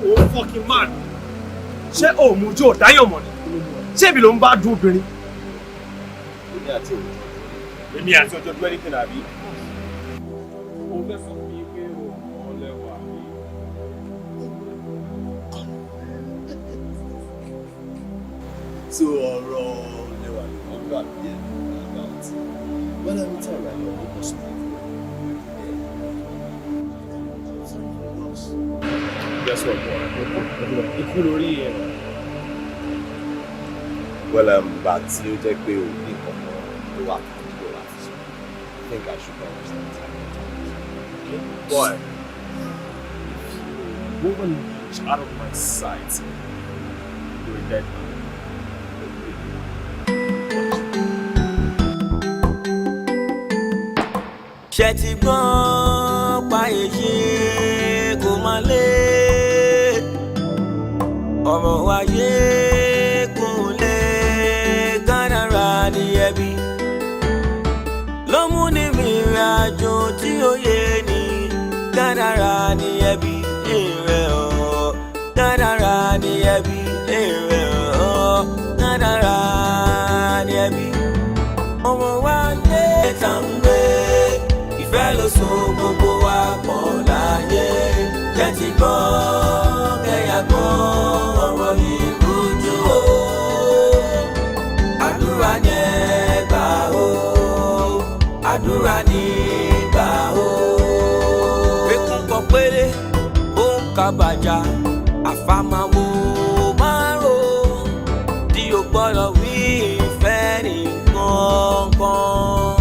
Oh fucking man. Ṣé o mojú ò dáyàn mọ̀ ni? Ṣé ibi ló ń bá dún obìnrin? Èmi àti ọjọ́ dúró anything àbí? Mo fẹ́ sọ fún yín pé o mọ̀ lẹ́wà mi. So ọ̀rọ̀ lẹ́wà ni wọ́n gbà bí ẹ̀ about when I'm in town right now, we must be Guess what, boy? Ikú lórí ẹ̀. Well, bá tí ó jẹ́ pé o ní kankan tó wà tó láti sọ. I think I should understand. Okay? Boy, if you move an inch out of my sight, you're a dead man. Ṣé ti gbọ́n pa èyí kò máa lé ọ̀rọ̀ wáyé kún lé kádàrá ní ẹbí ló mú ní ìrìn àjò tí ó yé ni kádàrá ní ẹbí èrè ọ̀ kádàrá ní ẹbí èrè ọ̀ kádàrá ní ẹbí ọ̀rọ̀ wáyé tàn gbé ìfẹ́ ló so gbogbo wa pọ̀ láyé jẹ́ ti gbọ́ kẹ́yà gbọ́ ọ̀rọ̀ yìí rújú o àdúrà ní ẹgbà o àdúrà ní ìgbà o. Ekun kọ péré ó ń kábàjá àfàmàwò márò tí o gbọ́dọ̀ wí ìfẹ́ nìkan kan.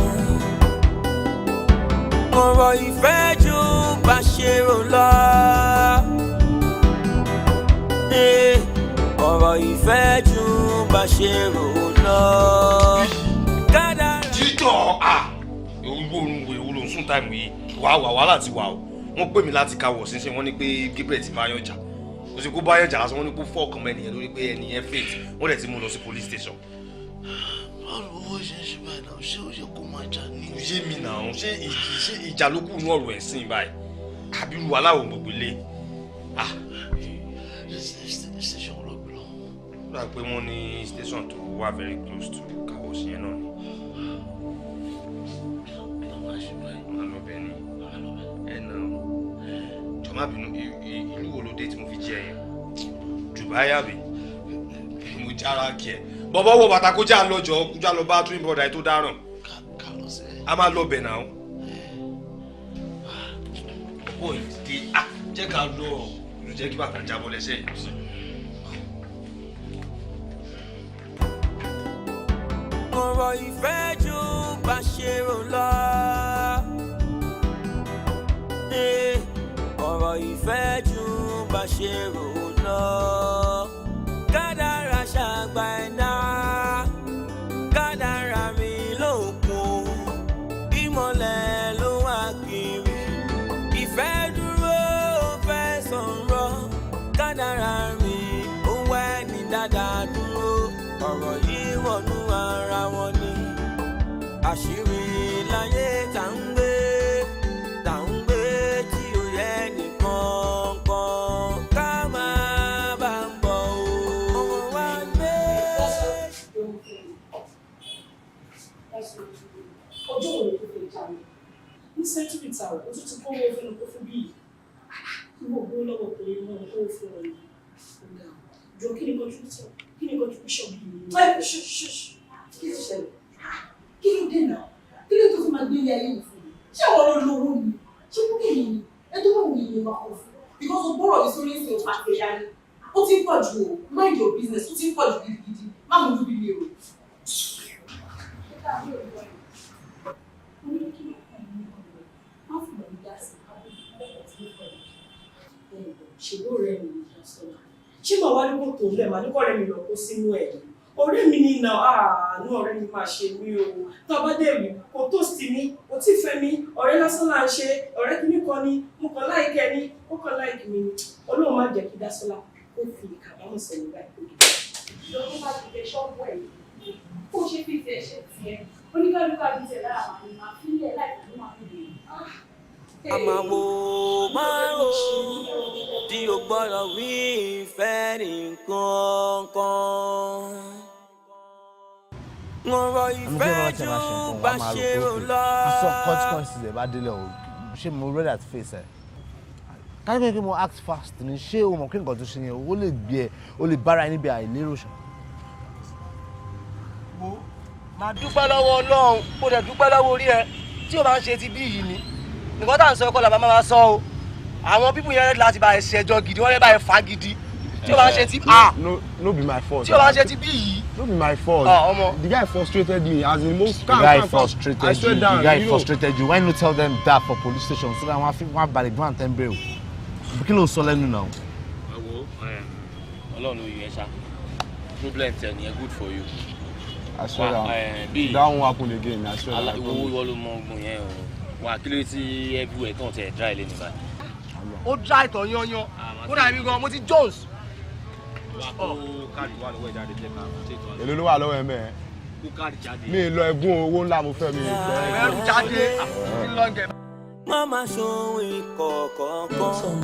Ọ̀rọ̀ ìfẹ́ jù bá ṣe rò lọ. Ọ̀rọ̀ ìfẹ́ jù bá ṣe rò lọ. Títọ̀ ewu ló ń sún táìmù yìí wàhálà ti wà o. Wọ́n pè mí láti káwọ̀ sínsìn wọ́n ní pé Gabriel ti bá yọjà. Kò sí kó bá yọjà lásán wọ́n ní kó fọ́ ọkàn mọ́ ẹnìyẹn lórí pé ẹnìyẹn faint. Wọ́n dẹ̀ ti mú lọ sí police station. Báwo ṣe ń ṣe báyìí náà? Ṣé ó yẹ kó máa jà ní? Yé mi náà ṣé ìjà ló kù ní ọ̀rọ̀ ẹ̀sìn báyìí àbí ru aláwọ̀ gbogbo ilé. Station ló gbé lọ. Ó dà pé wọ́n ní station tó wà very close to Kawos yẹn náà ni. Wọ́n lọ bẹ́ẹ̀ ni ẹ̀nà jọ̀má bínú ìlú wo ló dé tí mo fi jẹ yẹn? Dubai àbí? Mo jára kí ẹ. Bọ́bọ́ wọ bàtà kó já lọ́jọ́ kó já lọ bá twin brother tó dáràn. A máa lọ bẹ̀ náà. Ọ̀pọ̀ ìdè jẹ́ ká lọ ló jẹ́ kí bàtà jábọ́ lẹ́sẹ̀ yìí. Ọ̀rọ̀ ìfẹ́ jù bá ṣe rò lọ. Ọ̀rọ̀ ìfẹ́ jù bá ṣe rò lọ. Kádàrá ṣàgbà ẹ̀dá. Kádàrá mi ló kún. Ìmọ̀lẹ̀ ló wà kiri. Ìfẹ́ dúró fẹ́ sọ̀rọ̀. Kádàrá mi ó wẹ́ ní dáadáa dúró. Ọ̀rọ̀ yìí wọnú ara wọn ni. Àṣírí láyé tá ń gbé tí ó yẹ nìkan kan ká máa bá ń bọ̀ o. Ọmọ wa gbé. Ọjọ́ wo ló fi jà mí? Ní sẹ́ńtúrì tààrà, ó tún ti kọ́ owó fún fún bíi. Ìwọ ògbó lọ́wọ́ pé wọ́n kó fún ọ yìí. Jọ kí ni contribution? Kí ni contribution bí mi? Kí ló ṣẹlẹ̀? Kí ló dé náà? Kí ló tó fi máa gbé ilé ayé mi fún mi? Ṣé àwọn olówó ni? Ṣé kúkú mi ni? Ẹ tó bá wù mí máa kọ fún. Because o gbọ́dọ̀ mi sórí ìsìn òpá àti ìyá ni. Ó ti ń pọ̀ jù o. Mind your business. Ó ti ń pọ̀ jù gidigidi. Má mú ojú bíbí o. Ṣègbó rẹ̀ mi ní ìjọsọ́nà. Ṣé màá wá nípò tó lẹ̀ máa ní kọ́ rẹ̀ mi lọ kó sínú ẹ̀? Ọ̀rẹ́ mi ní ìnà àánú ọ̀rẹ́ mi máa ṣe mí o. Tó bá dé rí, kò tó sí mi, kò tí fẹ́ mi, ọ̀rẹ́ lásán là ń ṣe, ọ̀rẹ́ kìíní kan ni, mo kàn láìkẹ́ ni, ó kàn láìkì mi ni. Ọlọ́run má jẹ́ kí Dásọ́lá kó fi ìkàbámọ̀ sẹ́yìn báyìí kó dìbò. Ìjọba bá ti fẹ́ ṣọ́ọ̀bù ẹ̀ kó ṣe fífi ẹ̀ṣẹ̀ tiẹ̀. Oníkálukú àbí tẹ̀ lára àwọn àmì máa fi ilẹ̀ láìpẹ́ ló máa fi lè. àmàwò márùn tí o gbọ́dọ̀ wí ìfẹ́ nìkan kan. ọ̀rọ̀ ìfẹ́ ju bá ṣe rò lọ. aṣọ consequences ẹ̀ bá délẹ̀ o ṣé mo ready at face ẹ̀ káyọ̀ pé mo act fast ni ṣé o mọ̀ kí nǹkan tó ṣe yẹn o lè gbé ẹ o lè bára ẹ níbi àìlérò ṣá. wo máa dúpẹ́ lọ́wọ́ Ọlọ́run kó dẹ̀ dúpẹ́ lọ́wọ́ orí ẹ tí o bá ń ṣe ti bí yìí ni nǹkan tá à ń sọ ẹ̀kọ́ làbá máa sọ o àwọn pípù yẹn láti bá ẹ ṣẹjọ́ gidi wọ́n lè bá ẹ fa gidi tí o bá ń ṣe ti no be my fault. tí o bá ń ṣe ti bí yìí. no be my fault. ọmọ. The guy frustrated me as in most. The guy frustrated you. Why not tell them that for police station so that wọ́n balẹ̀ gbọ́n àtẹ̀ ń bẹ̀rù. Kí ló sọ lẹ́nu náà? Ọlọ́run ló yọ ẹ ṣá problem tẹ ni good for you. I swear that won't happen again. I swear that. Ìwọ ló mọ ogun yẹn o wà kí ló ti everywhere tán tẹ dry lé nígbà. Ó dry tán yányán ó dàbí gan mo ti Jones. Èló ló wà lọ́wọ́ ẹ mẹ́ẹ̀. Mi lọ ẹ̀gún owó ńlá mo fẹ́ mi. Ẹ̀rù jáde ńlọ́ngẹ̀. má má ṣohun ìkọ̀kọ̀ọ̀kan.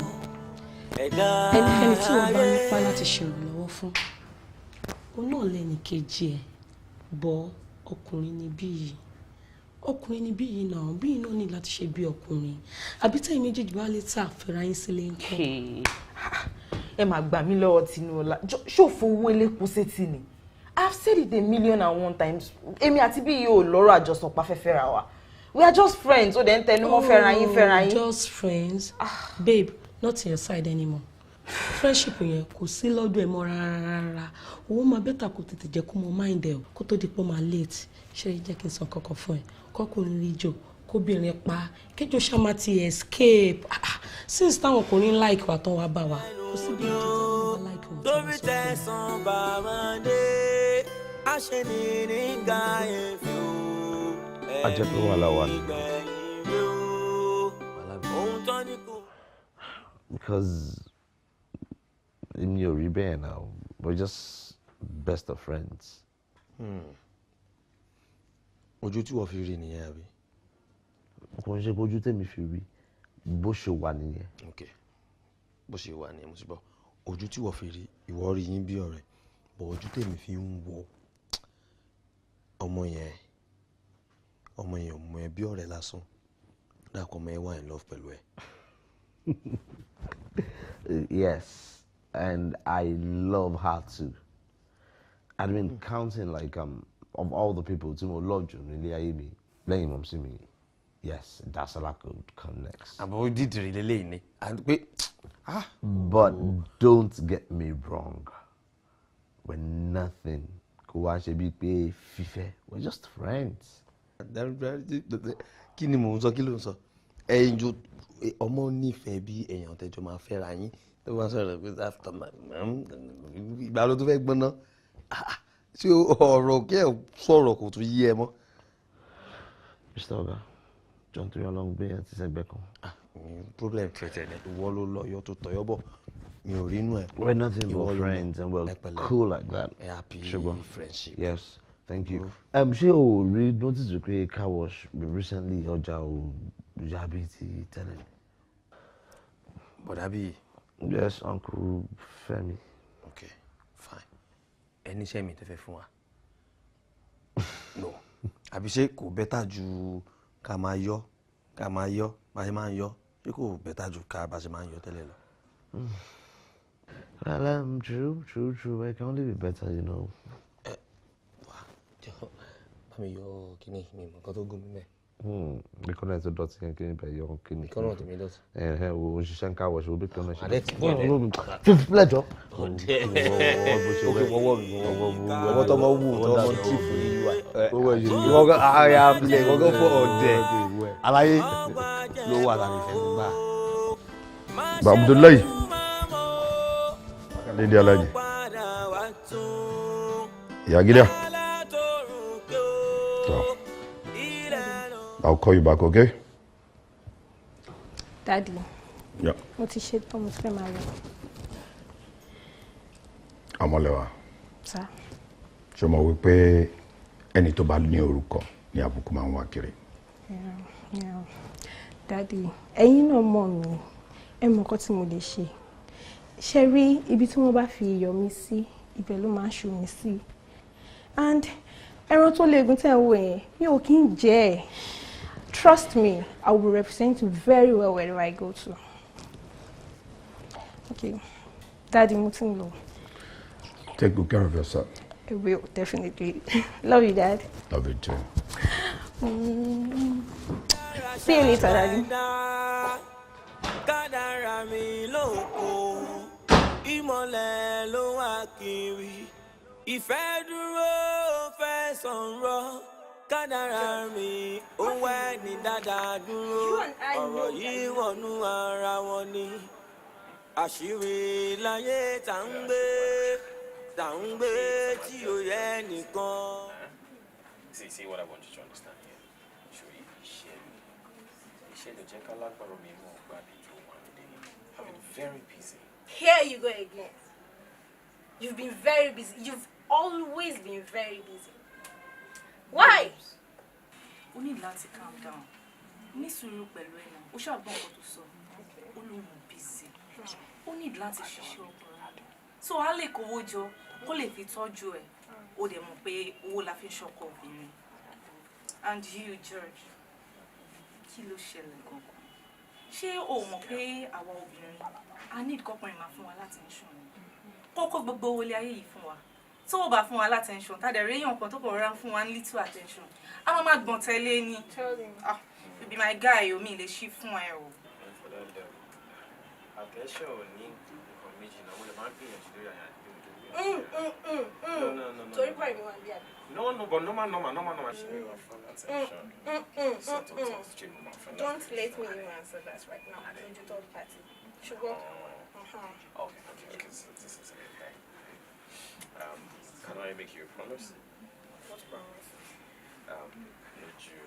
ẹnikẹ́ni tí wọ́n bá nípa láti ṣèrànlọ́wọ́ fún òun náà lẹ́ni kejì ẹ̀ bọ́ ọkùnrin ni bí yìí náà bí yìí náà ní láti ṣe bí ọkùnrin àbí tẹ́yìn méjèèjì bá lè tà fẹ́ra yín sílé ńkọ́. ẹ máa gbà mí lọ́wọ́ Tinúọlá ṣòfò owó elépo sétí ni I've said it 1,000,001 times èmi àti bí yìí ò lọ́rọ̀ àjọsọ pàfẹ́fẹ́ ra wa we are just friends ó dẹ̀ ń tẹnu mọ́ fẹ́ra yín. just friends babe not your side anymore friendship yẹn kò sí lọ́dọ̀ ẹ̀ mọ́ rárá owó máa bẹ́tà kó tètè jẹ́ kó mọ mind ẹ̀ kó tó di pé máa late ṣé jẹ́ kí n san kankan fún ẹ kọ́kùnrin rí jò kóbìnrin pa kéjọ ṣáma ti escape since táwọn ọkùnrin like wa tán wá bá wa kò sí bí ìjọba like wọn. torí tẹ̀sán bàbá dé àṣẹ ní nígbà èèfì o. a jẹ́ pé wàhálà wà ní. because èmi ò rí bẹ́ẹ̀ now we're just best of friends. ojú tí wọ́n fi rí nìyẹn àbí. kò ń ṣe bójú tèmi fi rí bó ṣe wà nìyẹn. ok bó ṣe wà nìyẹn mo ti bọ ojú tí wọ́n fi rí ìwọ rí yín bí ọ̀rẹ́ bọ̀ ojú tèmi fi ń wo ọmọ yẹn ọmọ ẹ bí ọ̀rẹ́ lásán dàpọ̀ ọmọ ẹ wà in love pẹ̀lú ẹ. Yes, and I love her too. I've been counting like of all the people to love you really ayé lẹ́yìn mom see me. Yes, that's all I could come next. àbọ̀ ó dìdìrì lélẹ́yìn ni and pé but don't get me wrong. We're nothing. Kò wá ṣe bíi pé fífẹ́. We're just friends. kí ni mò ń sọ kí ló ń sọ ẹ̀yin jọ ọmọ nífẹ̀ẹ́ bí èèyàn tẹjọ máa fẹ́ra yín tó bá sọ̀rọ̀ pé after ìgbà ló tó fẹ́ gbọ́n náà ṣé ọ̀rọ̀ kí ẹ̀ sọ̀rọ̀ kò tún yí ẹ mọ́. Mr. Oga John tó yọ lọ gbé ẹ ti sẹ́gbẹ́ kan. problem tẹ̀tẹ̀ ni ìwọ ló lọ yọ tó tọ̀yọ́ bọ̀ mi ò rí inú ẹ̀. We're nothing but friends and we're cool like that. Happy friendship. Yes. Thank you. Ṣé o rí notice pé car wash recently ọjà ò yàbí ti tẹ́lẹ̀? Bọ̀dá bí? Yes, Uncle Femi. Okay, fine. Ẹni iṣẹ́ mi tẹ́ fẹ́ fún wa? No. Àbí ṣé kò bẹ́tà ju ká máa yọ bá ṣe máa ń yọ ṣé kò bẹ́tà ju ká bá ṣe máa ń yọ tẹ́lẹ̀ lọ? Well, true. It can only be better, you know. Bá mi yọ kíní mi nǹkan tó gún mi mẹ́. Because it's a dot can be your kidney. Ìkọ́nà tèmi dọ̀tí. We should car wash. We'll be coming. Adé ti bọ̀ dẹ́. Fifth pleasure. Okay, wọ́wọ́ tọmọ wù tọmọ tí fún yí wá. Wọ́n kọ́ ààrẹ abúlé wọ́n kọ́ fọ́ ọ̀dẹ̀. Aláyé ló wà láti fẹ́ gbà. Abdullahi. Lady Alaji. Ya gida. I'll call you back, okay? Daddy. Yeah. Mo ti ṣe tán mo fẹ́ máa lọ. Ọmọlẹ́wà. Sir. Ṣé o mọ̀ wípé ẹni tó bá ní orúkọ ní àbùkù máa ń wá kiri? Daddy, ẹ̀yin náà mọ̀ mí. Ẹ mọ̀ nǹkan tí mo lè ṣe. Ṣé rí ibi tí wọ́n bá fi iyọ̀ mi sí, ibẹ̀ ló máa ń ṣu mi sí. And ẹran tó léegun tẹ́ ẹ wò yẹn, mi ò kí ń jẹ ẹ́. Trust me, I will represent you very well wherever I go to. Okay, Daddy, mo ti ń lọ. Take good care of yourself. I will, definitely. Love you, Dad. Love you too. See you later, Daddy. Kádàrá mi lóko, ìmọ̀lẹ̀ ló wà kiri. Ìfẹ́ dúró fẹ́ sọ̀rọ̀. Kádàrá mi ó wẹ́ ní dáadáa dúró. Ọ̀rọ̀ yìí wọnú ara wọn ni. Àṣírí láyé tá ń gbé tí ó yẹ nìkan. See what I want you to understand here. Ṣòrí iṣẹ́ ló jẹ́ ká lágbára mi mọ́ ọgbà bí tó wà nílé. I've been very busy. Here you go again. You've been very busy. You've always been very busy. Why? O need láti calm down. Ní sùúrù pẹ̀lú ẹ̀ náà. O ṣàgbọ́n nǹkan tó sọ. O lóun busy. O need láti ṣiṣẹ́ ọkùnrin. So a lè kówó jọ kó lè fi tọ́jú ẹ̀. O dẹ̀ mọ̀ pé owó la fi ń ṣọkọ obìnrin. And you, George, kí ló ṣẹlẹ̀ gangan? Ṣé o mọ̀ pé àwa obìnrin a need kọ́kùnrin máa fún wa l'attention ni? Kókó gbogbo owó ilé ayé yìí fún wa. Tó o bá fún wa l'attention, tá dẹ̀ rí èèyàn kan tó kọ̀ rọra fún wa ní little attention. A máa gbọ̀n tẹ́lẹ̀ ni. Ah, you be my guy, o mi lè ṣí fún ẹ o. Attention ò ní nǹkan méjì náà, wọ́n lè máa ń gbìyànjú lórí àyà àti No. Torí pọ̀ ìmọ̀ àbí àbí. No, but normal. She will afford attention. Sort of change my friend. Don't let me even answer that right now. I don't do third party. Sugar. Okay. So this is it. Can I make you a promise? What promise? Need you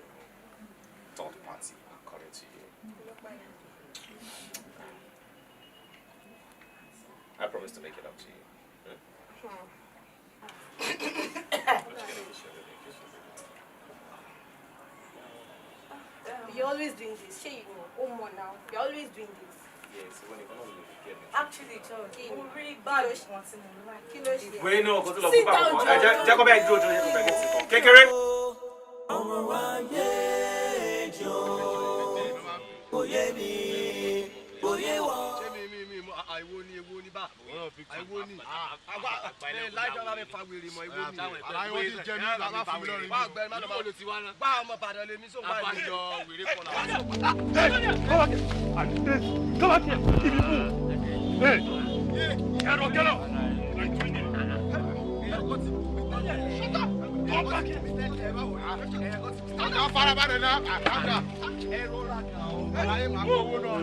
third party according to you. I promise to make it up to you. You're always doing this. Sure, you know. Oh, more now. You're always doing this. Yes, when you're gonna get me. Actually, George, o rí báàgì wọn tí mo like. Kí ló ṣe? Wait, no, go to the Sit down, George. Jacob, I do it. Kékeré. Ọmọ wa yé jọ, oyè mi, oyè wọ. Àìwo ni bá. Àìwo ni. Láìpẹ́ máa fẹ́ fa wèrè mọ́ ìwé ni. Àìwo ti jẹ ní ìlànà fún mi lọ́rin. Wá gbẹ má lọ́ọ́ lọ ti wá náà. Bá ọmọ Ìbàdàn lèmi sóun wá ní. Àbájọ wèrè kọ́ la. Come back here. Give me food. Hey. Get up. Shut up. Come back here. Ọ̀gá farabalẹ̀ náà. Àkàndá. Ẹ̀rọ ra kà ó. Àlàyé máa kó owó náà.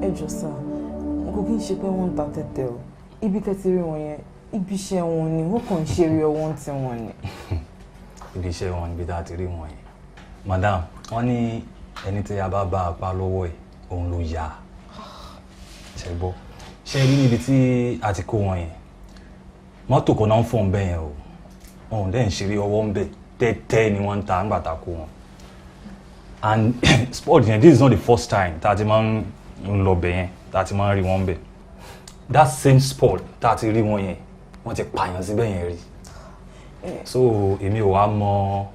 Ẹ jọ̀ọ́ sà, kò kí n ṣe pé wọ́n ń ta tẹ́tẹ́ o. Ibi tẹ́tí rí wọn yẹn, ibi iṣẹ́ wọn ni, wọ́n kàn ń ṣe eré ọwọ́ tí wọ́n ni. Ibi iṣẹ́ wọn níbi tá a ti rí wọn yẹn. Madam, wọ́n ní ẹni tí a bá bá apá lọ́wọ́ ẹ̀, òun ló yá. Ṣé gbọ́? Ṣé rí níbi tí a ti kó wọn yẹn? Mọ́tò kan náà ń fọ́n bẹ́ẹ̀ yẹn o. Wọn ò dẹ́ ń ṣeré ọwọ́ ń bẹ̀. Tẹ́tẹ́ ni wọ́n ń ta nígbà tá a kó wọn. And sport yẹn, this is not the first time tá a ti máa ń lọ bẹ̀ yẹn, tá a ti máa ń rí wọn bẹ̀. That same sport tá a ti rí wọn yẹn, wọ́n ti pààyàn síbẹ̀ yẹn rí. So èmi ò wá mọ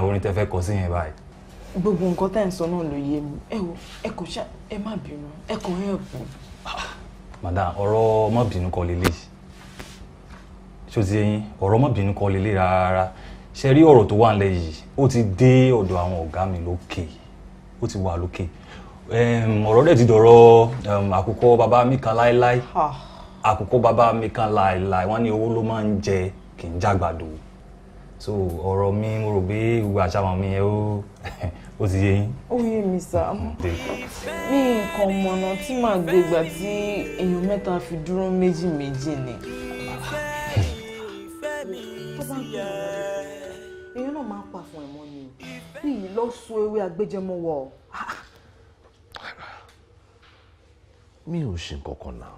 orin tẹ́ fẹ́ kọ sí yẹn báyìí. Gbogbo nǹkan tẹ́ ń sọ náà ló yé mi. Ẹ wo, ẹ kò ṣá, ẹ má bínú, ẹ kò help me. Madam, ọ̀rọ̀ má bínú kọ́ lélẹ̀. Ṣó ti yẹn, ọ̀rọ̀ má bínú kọ́ lélẹ̀ rárá. Ṣé rí ọ̀rọ̀ tó wà nílẹ̀ yìí, ó ti dé ọ̀dọ̀ àwọn ọ̀gá mi lókè. Ó ti wà lókè. Ọ̀rọ̀ dẹ̀ ti dọ̀rọ̀ àkùkọ bàbá mi kan láéláé. Àkùkọ bàbá mi kan láéláé. Wọ́n ní owó ló máa ń jẹ kì í jágbàdo. So ọ̀rọ̀ mi mo rò pé gbogbo àṣà wọn mi yẹn ó ti yé yín. Ó yé mi sá. Ní nǹkan mọ̀nà tí màá gbé ìgbà tí èèyàn mẹ́ta fi dúró méjì ni. Tó bá gbé èèyàn náà máa pa fún ẹ̀mọ́ ni o. Bí yìí lọ so ewé agbéjẹmọ́wọ́. Mi ò ṣe nǹkan kan náà.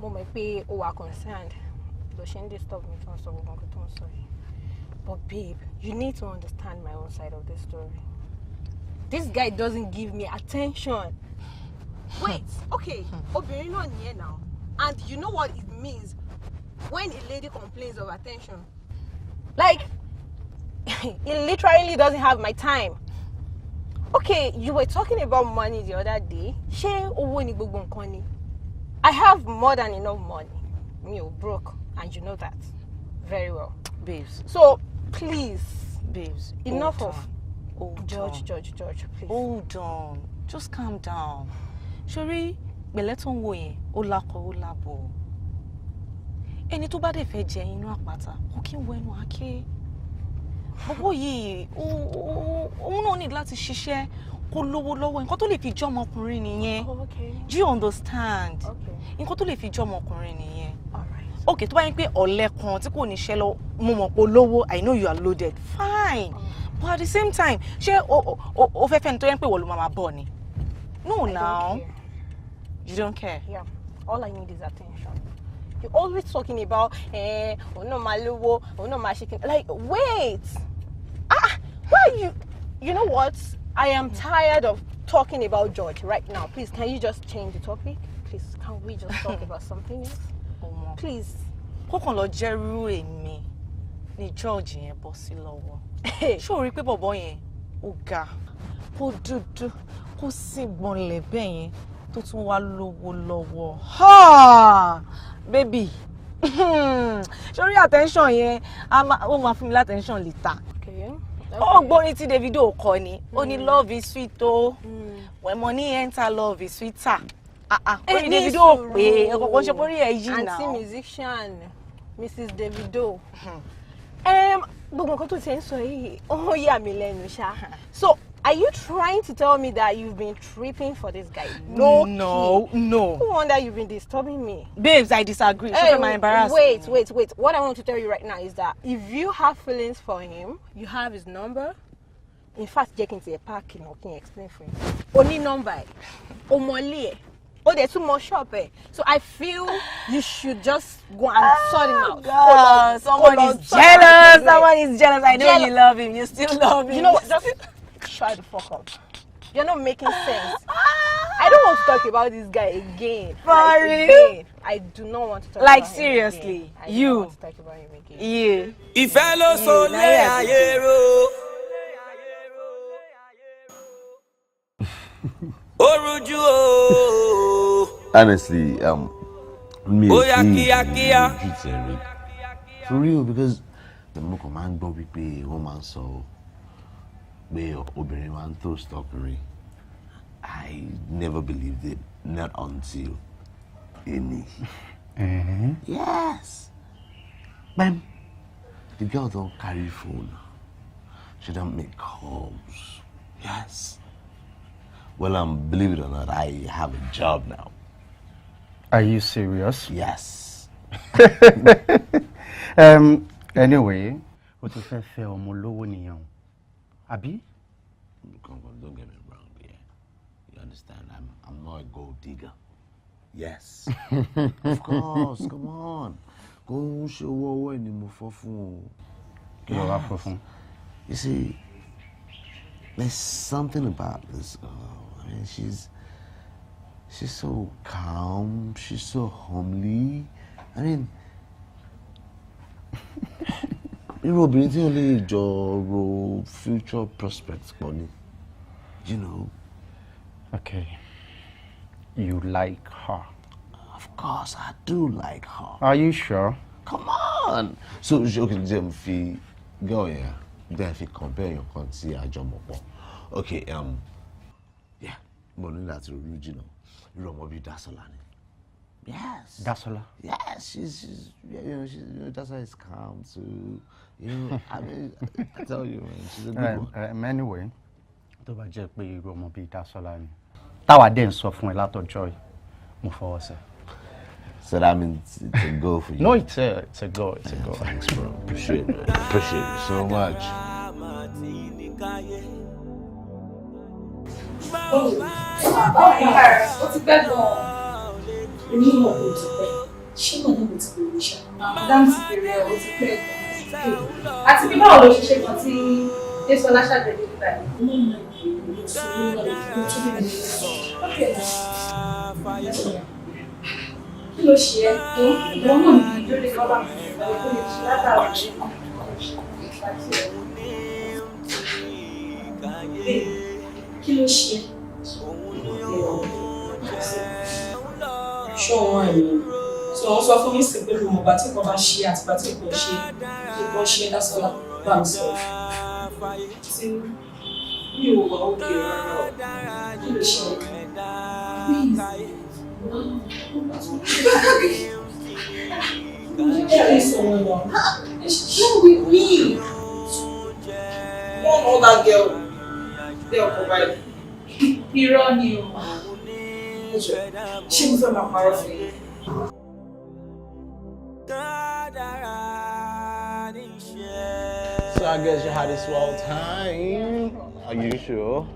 mo mọ̀ pé o wà concerned. Ló ṣe ń disturb me tó ń sọ gbogbo nǹkan tó ń sọ yìí. But babe, you need to understand my own side of the story. This guy doesn't give me attention. Wait, okay, obìnrin náà ni ẹ now. And you know what it means when a lady complains of attention? Like, he literally doesn't have my time. Okay, you were talking about money the other day. Ṣé owó ni gbogbo nǹkan ni? I have more than enough money. Me, you're broke, and you know that very well. Babes. So, please, babes, enough of George, please. Hold on. Just calm down. Shori, gbẹ̀lẹ́ tó ń wò yẹn, ó lákọ ó lábọ̀. Ẹni tó bá dẹ̀ fẹ́ jẹ inú àpáta, kò kí ń wọ ẹnu àáké. Bọ́bọ́ yìí, òun náà ní láti ṣiṣẹ́ kó lówó lọ́wọ́. Nǹkan tó lè fi jọ́ ọmọkùnrin nìyẹn. Do you understand? Nǹkan tó lè fi jọ́ ọmọkùnrin nìyẹn. Okay, tó bá yẹn pé ọ̀lẹ kan tí kò ní ṣẹ́ lọ, mo mọ̀ pé olówó, I know you are loaded. Fine. But at the same time, ṣé o fẹ́ fẹ́ni tó yẹn pé wọ́n ló máa bọ̀ ni? No, now. You don't care? Yeah. All I need is attention. You're always talking about, no maluwo, no mashikin. Like, wait. Why are you? You know what? I am tired of talking about George right now. Please, can you just change the topic? Please, can we just talk about something else? Please. Kókàn lọ jẹ́rú èmi ni George yẹn bọ́ sí lọ́wọ́. Ṣé o rí pé bọ̀bọ́ yẹn ó ga, kó dúdú, kó sì gbọ̀nlẹ̀ bẹ́ẹ̀ yẹn tó tún wá lówó lọ́wọ́. Ha! Baby. Ṣé attention yẹn ó máa fún mi attention later. Ó gbórin tí Davido kọ ni. Ó ní love is sweet o. When money enter, love is sweeter. Orí Davido pé ẹ̀kọ̀kan ṣe borí ẹ̀ yìí náà. Auntie musician, Mrs. Davido. Gbogbo nǹkan tó ti ń sọ yìí, ó yà mí lẹ́nu ṣá. So, are you trying to tell me that you've been tripping for this guy? No. No wonder you've been disturbing me. Babes, I disagree. Hey, wait. What I want to tell you right now is that if you have feelings for him, you have his number. In fact, jẹ́ kí n ti park in or can explain for him. O ní number ẹ̀, o mọ ilé ẹ̀, o dẹ̀ tún mọ shop ẹ̀. So I feel you should just go and sort him out. God, someone is jealous. Someone is jealous. I know you love him. You still love him. You know what? Just shut the fuck up. You're not making sense. I don't want to talk about this guy again. Sorry. I do not want to talk like about seriously, him again. I you. don't want to talk about him again. You. Ìfẹ́ ló so lé ayé ro. Oruju o. Honestly, me for real, because the moko man gbọ́ wípé wọ́n máa ń sọ pé obìnrin máa ń toast ọkùnrin. I never believed it, not until any. Yes. Bam. The girl don't carry phone. She don't make calls. Yes. Well, believe it or not, I have a job now. Are you serious? Yes. Anyway, what you say ọmọ olówó nìyẹn. Àbí? Don't get me wrong, yeah. You understand? I'm not a gold digger. Yes. Of course, come on. Go show what you move for phone. You see, there's something about this girl. I mean, she's so calm, she's so homely. I mean, obìnrin tí ó lè jọ future prospects pọ̀ ni, you know. Okay, you like her? Of course, I do like her. Are you sure? Come on. So, okay, Jim, fi go here. Then if you compare your country, I jump up. Okay, yeah, but no, that's original. You don't want to be Dasola. Yes. Dasola? Yes, she's Dasola is calm too. You know, I mean, I tell you, man, she's a good one. Anyway, tó bá jẹ́ pé irú ọmọ bíi Dasola ni. Táwa dẹ̀ ń sọ fún ẹ látọjọ́ yìí, mo fọwọ́ sí. So that means it's a go for you. No, it's a go. It's a go. Thanks, bro. Appreciate it. Appreciate it so much. Oh, what's the bed on? You need more to She won't have to be Risha. Madam Superior, what's the plan? Àti bí báwo ló ṣe ṣe kan tí Jésù Ọláṣàdé dé nígbà yìí? Mo máa ń gbé ìṣòro lọ ìdúró tó bí ẹni lọ. Okay. Kí ló ṣe ẹ́? Ìwọ náà ní ìdúró lè lọ́ba mi. Ìgbà tó lè ṣe látara ṣe. Kí ló ṣe ẹ́? Ṣé òun wà ní? So wọ́n sọ fún mi sí pé mo bá tí kò bá ṣe àti bá tí kò ṣe kò ṣe Dásọ́lá bá mi sọ. Tí mi ò wà òkè rárá kí ló ṣe? Please. Someone wrong. Share with me. Don't know that girl. They'll provide. Irọ́ ni o. Ṣé mo fẹ́ máa parọ́ fún yín? So I guess you had a swell time. Are you sure?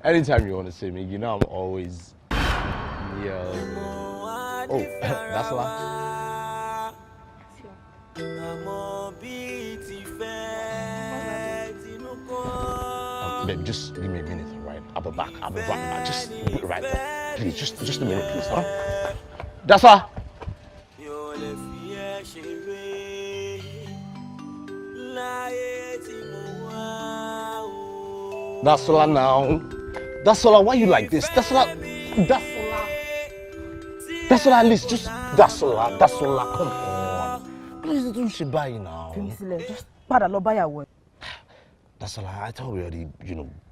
Anytime you want to see me, you know I'm always here. Oh, that's a lot. Babe, just give me a minute, right? I'll be back. I'll be right back. Just right there. Please, just a minute, please, huh? That's all. That's all now. That's all. Why you like this? That's all. That's all. At least just that's all. That's all. Come on. Please don't she buy now. Just padà lọ buy your. That's all. I thought we already,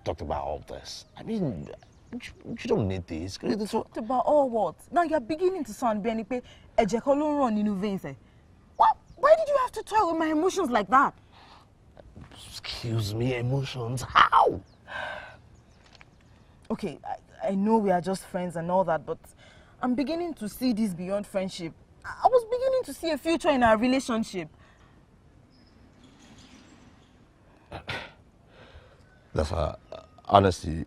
talked about all this. I mean, you don't need this. Talked about all what? Now you're beginning to sound Benny Pay. Ẹ̀jẹ̀ kan ló ń run nínú veins. What? Why did you have to toy with my emotions like that? Excuse me, emotions? How? Okay, I know we are just friends and all that, but I'm beginning to see this beyond friendship. I was beginning to see a future in our relationship. That's honestly,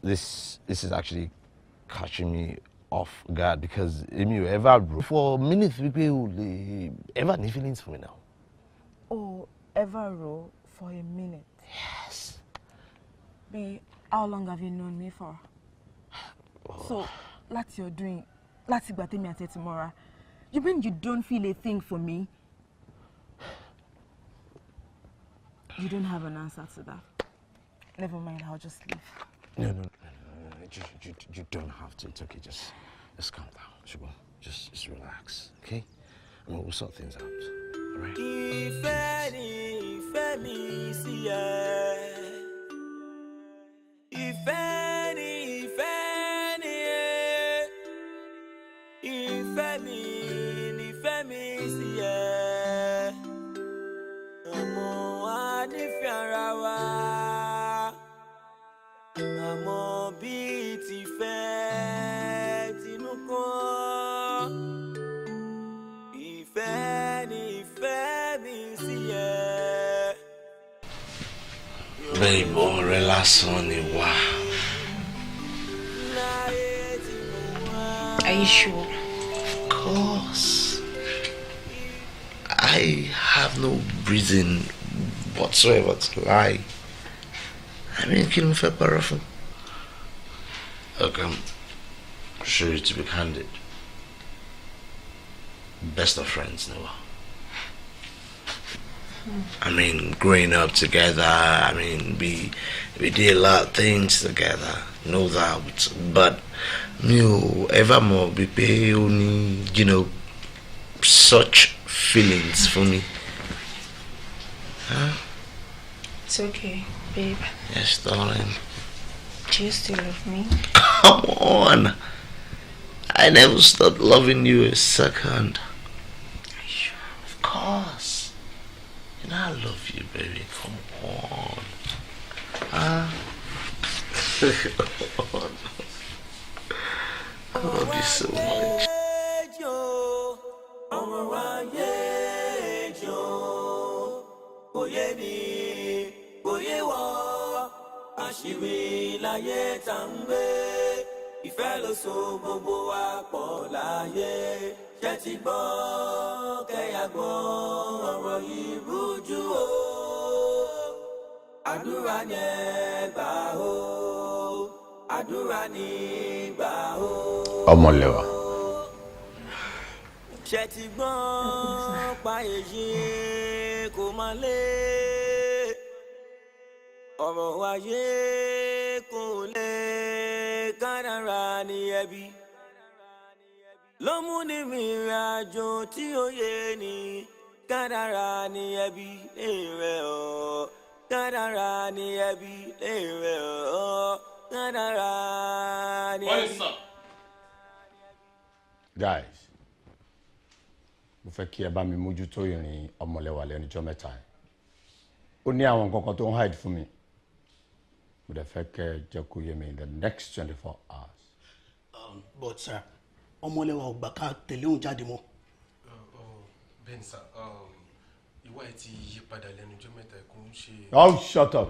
this is actually catching me off guard because for minutes people ever need feelings for me now. Oh, ever row for a minute? Yes. Babe, how long have you known me for? So, that's your doing. That's what I said tomorrow. You mean you don't feel a thing for me? You don't have an answer to that. Never mind, I'll just leave. No. You don't have to. It's okay. Just calm down. Shubo. Just relax, okay? I mean, we'll sort things out. All right? Babe, lásán ni wá. Are you sure? Of course. I have no reason whatsoever to lie. I mean, kí ló fẹ́ parọ́ fún? Look, I'm sure to be candid. Best of friends, Noah. I mean, growing up together, I mean, we did a lot of things together, no doubt. But, ever more be only, such feelings for me. Huh? It's okay, babe. Yes, darling. Do you still love me? Come on. I never stopped loving you a second. Are you sure? Of course. I love you, baby. Come on. I love you so much. ìfẹ́ ló so gbogbo wa pọ̀ láyé ṣé ti gbọ́ kẹ́yà gbọ́ ọ̀rọ̀ yìí rújú o àdúrà ní gbà o àdúrà ní gbà o. ọmọlẹ́wà. ṣé ti gbọ́ pa èyí kò má lé ọ̀rọ̀ wáyé kò lè kádàrá ní ẹbí ló mú ní ìrìn àjò tí ó yé ni kádàrá ní ẹbí èrè ọ̀ kádàrá ní ẹbí èrè ọ̀ kádàrá ní ẹbí. Guys, mo fẹ́ kí ẹ bá mi mójútó ìrìn ọmọlẹ́wà lẹ́nujọ́ mẹ́ta ẹ̀ ó ní àwọn nǹkan kan tó ń hide fún mi mo dẹ̀ fẹ́ kẹ́ ẹ jẹ́ kó yé mi in the next 24 hours. But sir ọmọlẹ́wà ò gbà ká tẹ̀lé òun jáde mọ́. bẹ́ẹ̀ni sir ìwà ẹ̀ ti yí padà lẹ́nujọ́ mẹ́ta kò ń ṣe. Oh, shut up.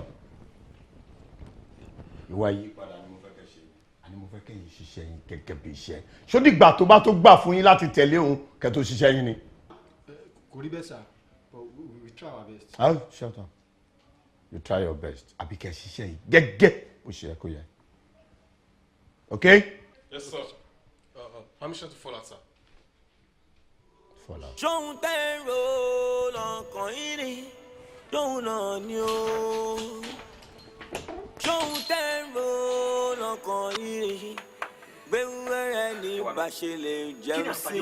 ìwà yí padà ni mo fẹ́ kẹ́ ṣe àní mo fẹ́ kẹ́ yín ṣiṣẹ́ yín gẹ́gẹ́ bí iṣẹ́ ṣó dìgbà tó bá tó gbà fún yín láti tẹ̀lé òun kẹ́ tó ṣiṣẹ́ yín ni. kò rí bẹ́ẹ̀ sir but we try our best. Oh, shut up. You try your best àbí kẹ́ ṣiṣẹ́ yín gẹ́gẹ́ bó ṣe yẹ kó yẹ. Okay? Yes sir. Permission to fall out, sir. Fall out. ṣóhun tẹ́ ń ro lọ́kàn yín ni ṣóhun náà ni ó ṣóhun tẹ́ ń ro lọ́kàn yín ni gbẹ̀wẹ̀rẹ̀ ní bàṣẹ lè jẹun sí.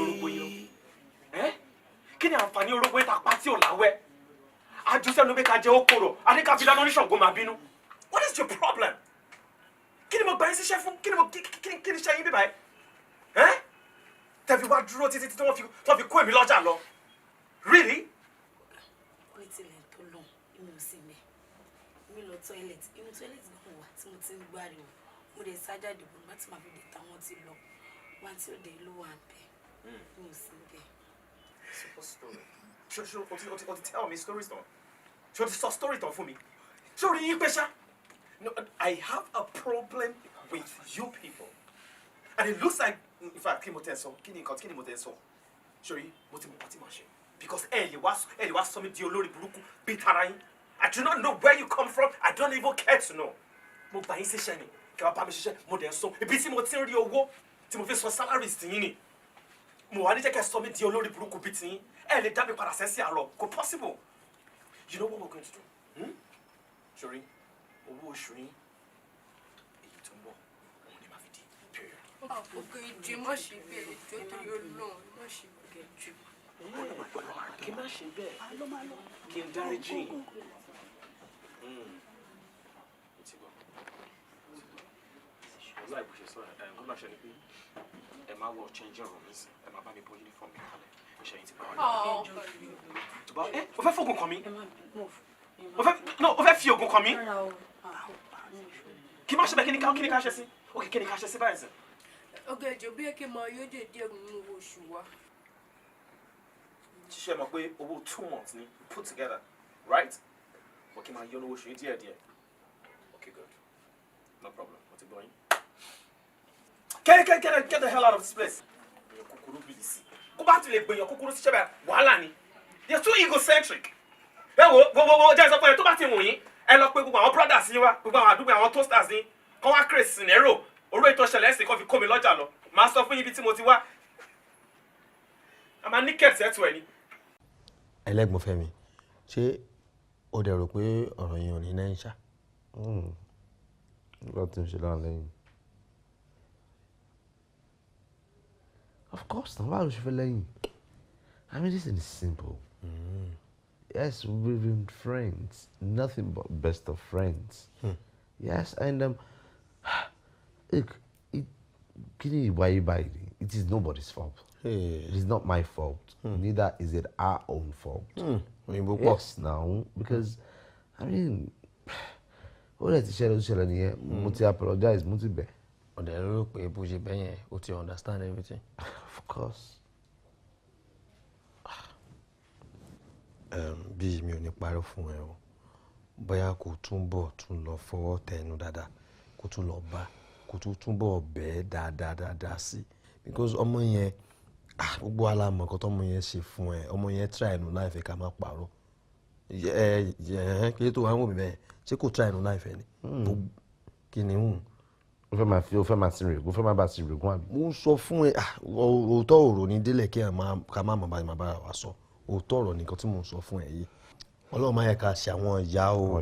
kí ni àǹfààní orógbó ìta pa tí ò láwẹ́ àjùsẹ́nu bí ká jẹ́ okòrò adéka fi dáná oníṣàngó máa bínú what is your problem kí ni mo gbà yín síṣẹ́ fún kí ni ṣe yín bíbá ẹ́ tẹ̀fi wá dúró títí tí wọ́n fi kó èmi lọ́jà lọ really. orí tilẹ̀ tó lọ inú sí mi mi lọ tọ́ílẹ̀tì inú tọ́ílẹ̀tì náà wà tí mo ti ń gbáriwo mo lè sá jáde bò nígbà tí màá fi dé táwọn ti lọ wá tí ó dé ló wà bẹ́ẹ̀ mi ò sí bẹ́ẹ̀. o ti tell me stories tán ṣé o ti sọ story tán fún mi ṣé o rí yín pé ṣá no I have a problem with you people and it looks like in fact kí ni mo tẹ́ sọ kí ni mo tẹ́ sọ ṣòrí mo ti mọ̀ pàtí màá ṣe because ẹ lè wá sọ mi di olórí burúkú bíi tara yín I do not know where you come from I don't even care to know mo gbà yín síṣẹ́ ni kí wọ́n bá mi ṣiṣẹ́ mo dẹ̀ ń sọ ibi tí mo ti ń rí owó tí mo fi sọ salaries tì yín ni mo wà ní jẹ́ kẹ́ sọ mi di olórí burúkú bíi tì yín ẹ lè dá mi padà sẹ́sì àárọ̀ kò possible you know what we're going to do ṣòrí owó oṣù yín èyí tó ń bọ̀ òun ni màá fi di period. àpòkè ìjì má ṣe bẹ́ẹ̀ ìjọ torí Ọlọ́run má ṣe bẹ́ẹ̀ jù. kí má ṣe bẹ́ẹ̀ kí n dárí jìn. ọlá ìbùsẹ̀ sọ̀rọ̀ kó má ṣe ni pé ẹ máa wọ change ọ̀rọ̀ mi sí ẹ máa bá mi bọ́ uniform mi kalẹ̀ iṣẹ́ yìí ti bá wà ní. o fẹ́ fògùn kan mi o fẹ́ fi ògùn kan mi kí má ṣe bẹ́ẹ̀ kí ni ká ṣe sí ok kí ni ká ṣe sí báyìí sẹ́. ọgá ìjọ bí ẹkẹ máa yóò dé díẹ̀ nínú owó oṣù wa. ṣiṣẹ́ mọ̀ pé owó 2 months ni put together right wọ́n kí n máa yọ owó oṣù yìí díẹ̀díẹ̀ ok good no problem mo ti gbọ́ yín. Get the hell out of this place. èèyàn kúkúrú bìlì sí kó bá ti lè gbèyàn kúkúrú síṣẹ́ bẹ́ẹ̀ wàhálà ni they are too egocentric. ẹ wo jẹ́ ìsọpọ̀ yẹn tó bá ti wù yín ẹ lọ pé gbogbo àwọn brothers yín wá gbogbo àwọn àdúgbò àwọn toasters yín kọ́ wá create scenario orí ètò ìṣẹ̀lẹ̀ ẹ̀sìn kan fi kó mi lọ́jà lọ màá sọ fún yín ibi tí mo ti wá a máa ní kẹ̀tì ẹ̀tù ẹ̀ ni. ẹlẹ́gbọ̀n Fẹ́mi ṣé o dẹ̀ rò pé ọ̀rọ̀ yẹn ò ní náà ń ṣá. nígbà tí n ṣe láàrin lẹ́yìn. Of course, now why would you feel lẹ́yìn? I mean, this is simple. Yes, we've been friends, nothing but best of friends. Yes, and look, it is nobody's fault. It is not my fault. Neither is it our own fault. Yes, now, because I mean, all that ṣẹlẹ̀ nìyẹn, mo ti apologize, mo ti bẹ̀. ọ̀dẹ̀ ló rò pé bó ṣe bẹ́yẹn o ti understand everything. Of course. Bí mi ò ní parọ́ fún ẹ o bóyá kò túnbọ̀ tún lọ fọwọ́ tẹnu dáadáa kò tún lọ bá kò tó túbọ̀ bẹ́ẹ̀ dáadáa sí because ọmọ yẹn gbogbo alámọ̀ nǹkan tọ́mọ yẹn ṣe fún ẹ ọmọ yẹn try nù láìfẹ́ ká má parọ́ kí ló tó wá ń wò mí bẹ́ẹ̀ ṣé kò try nù láìfẹ́ ni kí ni o fẹ́ máa sin règùn o fẹ́ máa bá sin règùn àbí. mo ń sọ fún ẹ òótọ́ ọ̀rọ̀ ní délẹ̀ kí ká má mọ̀ báyìí má bára wa sọ òótọ́ ọ̀rọ̀ nìkan tí mo ń sọ fún ẹ yìí ọlọ́run máa yẹ ká ṣe àwọn ìyá o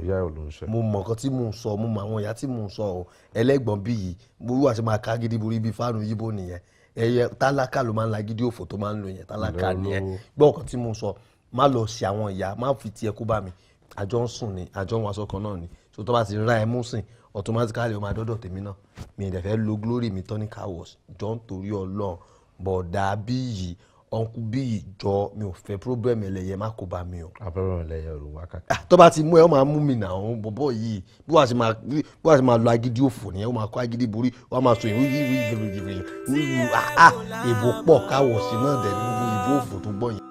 mo mọ̀ nǹkan tí mò ń sọ mo mọ̀ àwọn ìyá tí mò ń sọ o ẹlẹ́gbọ̀n bí yìí mo wà sí máa ká gidi borí bíi fáànù yíbo nìyẹn ẹyẹ tálákà ló máa ń la gidi òfò tó máa ń lò yẹn tálákà nìyẹn gbọ́ nǹkan tí mò ń sọ má lọ ṣe àwọn ìyá má fi tiẹ̀ kó bá mi àjọ ń sùn ni àjọ ń waṣọ kan náà ni so tó bá ti ra ẹ mú sìn automatically ó máa dọ́dọ̀ tèmi náà mi ìdẹ̀ fẹ́ lo glory mi tonic car wash jọ ń torí ọlọ́run bọ̀dà bí yìí ọ̀nkú bí ìjọ mi ò fẹ́ problem ẹlẹ́yẹ má kó bá mi o. abẹ́rẹ́ ẹlẹ́yẹ ò wá kàkà. tó bá ti mú ẹ ó máa mú mi nà ọ̀hún bọ̀bọ̀ yìí bí wàá ti máa lo agídí òfò nìyẹn ó máa kó agídí borí ó máa sọ ìwé ìbò pọ̀ káwọ̀ sí náà dẹ̀ ní gbogbo ìbò òfò tó gbọ́ yẹn.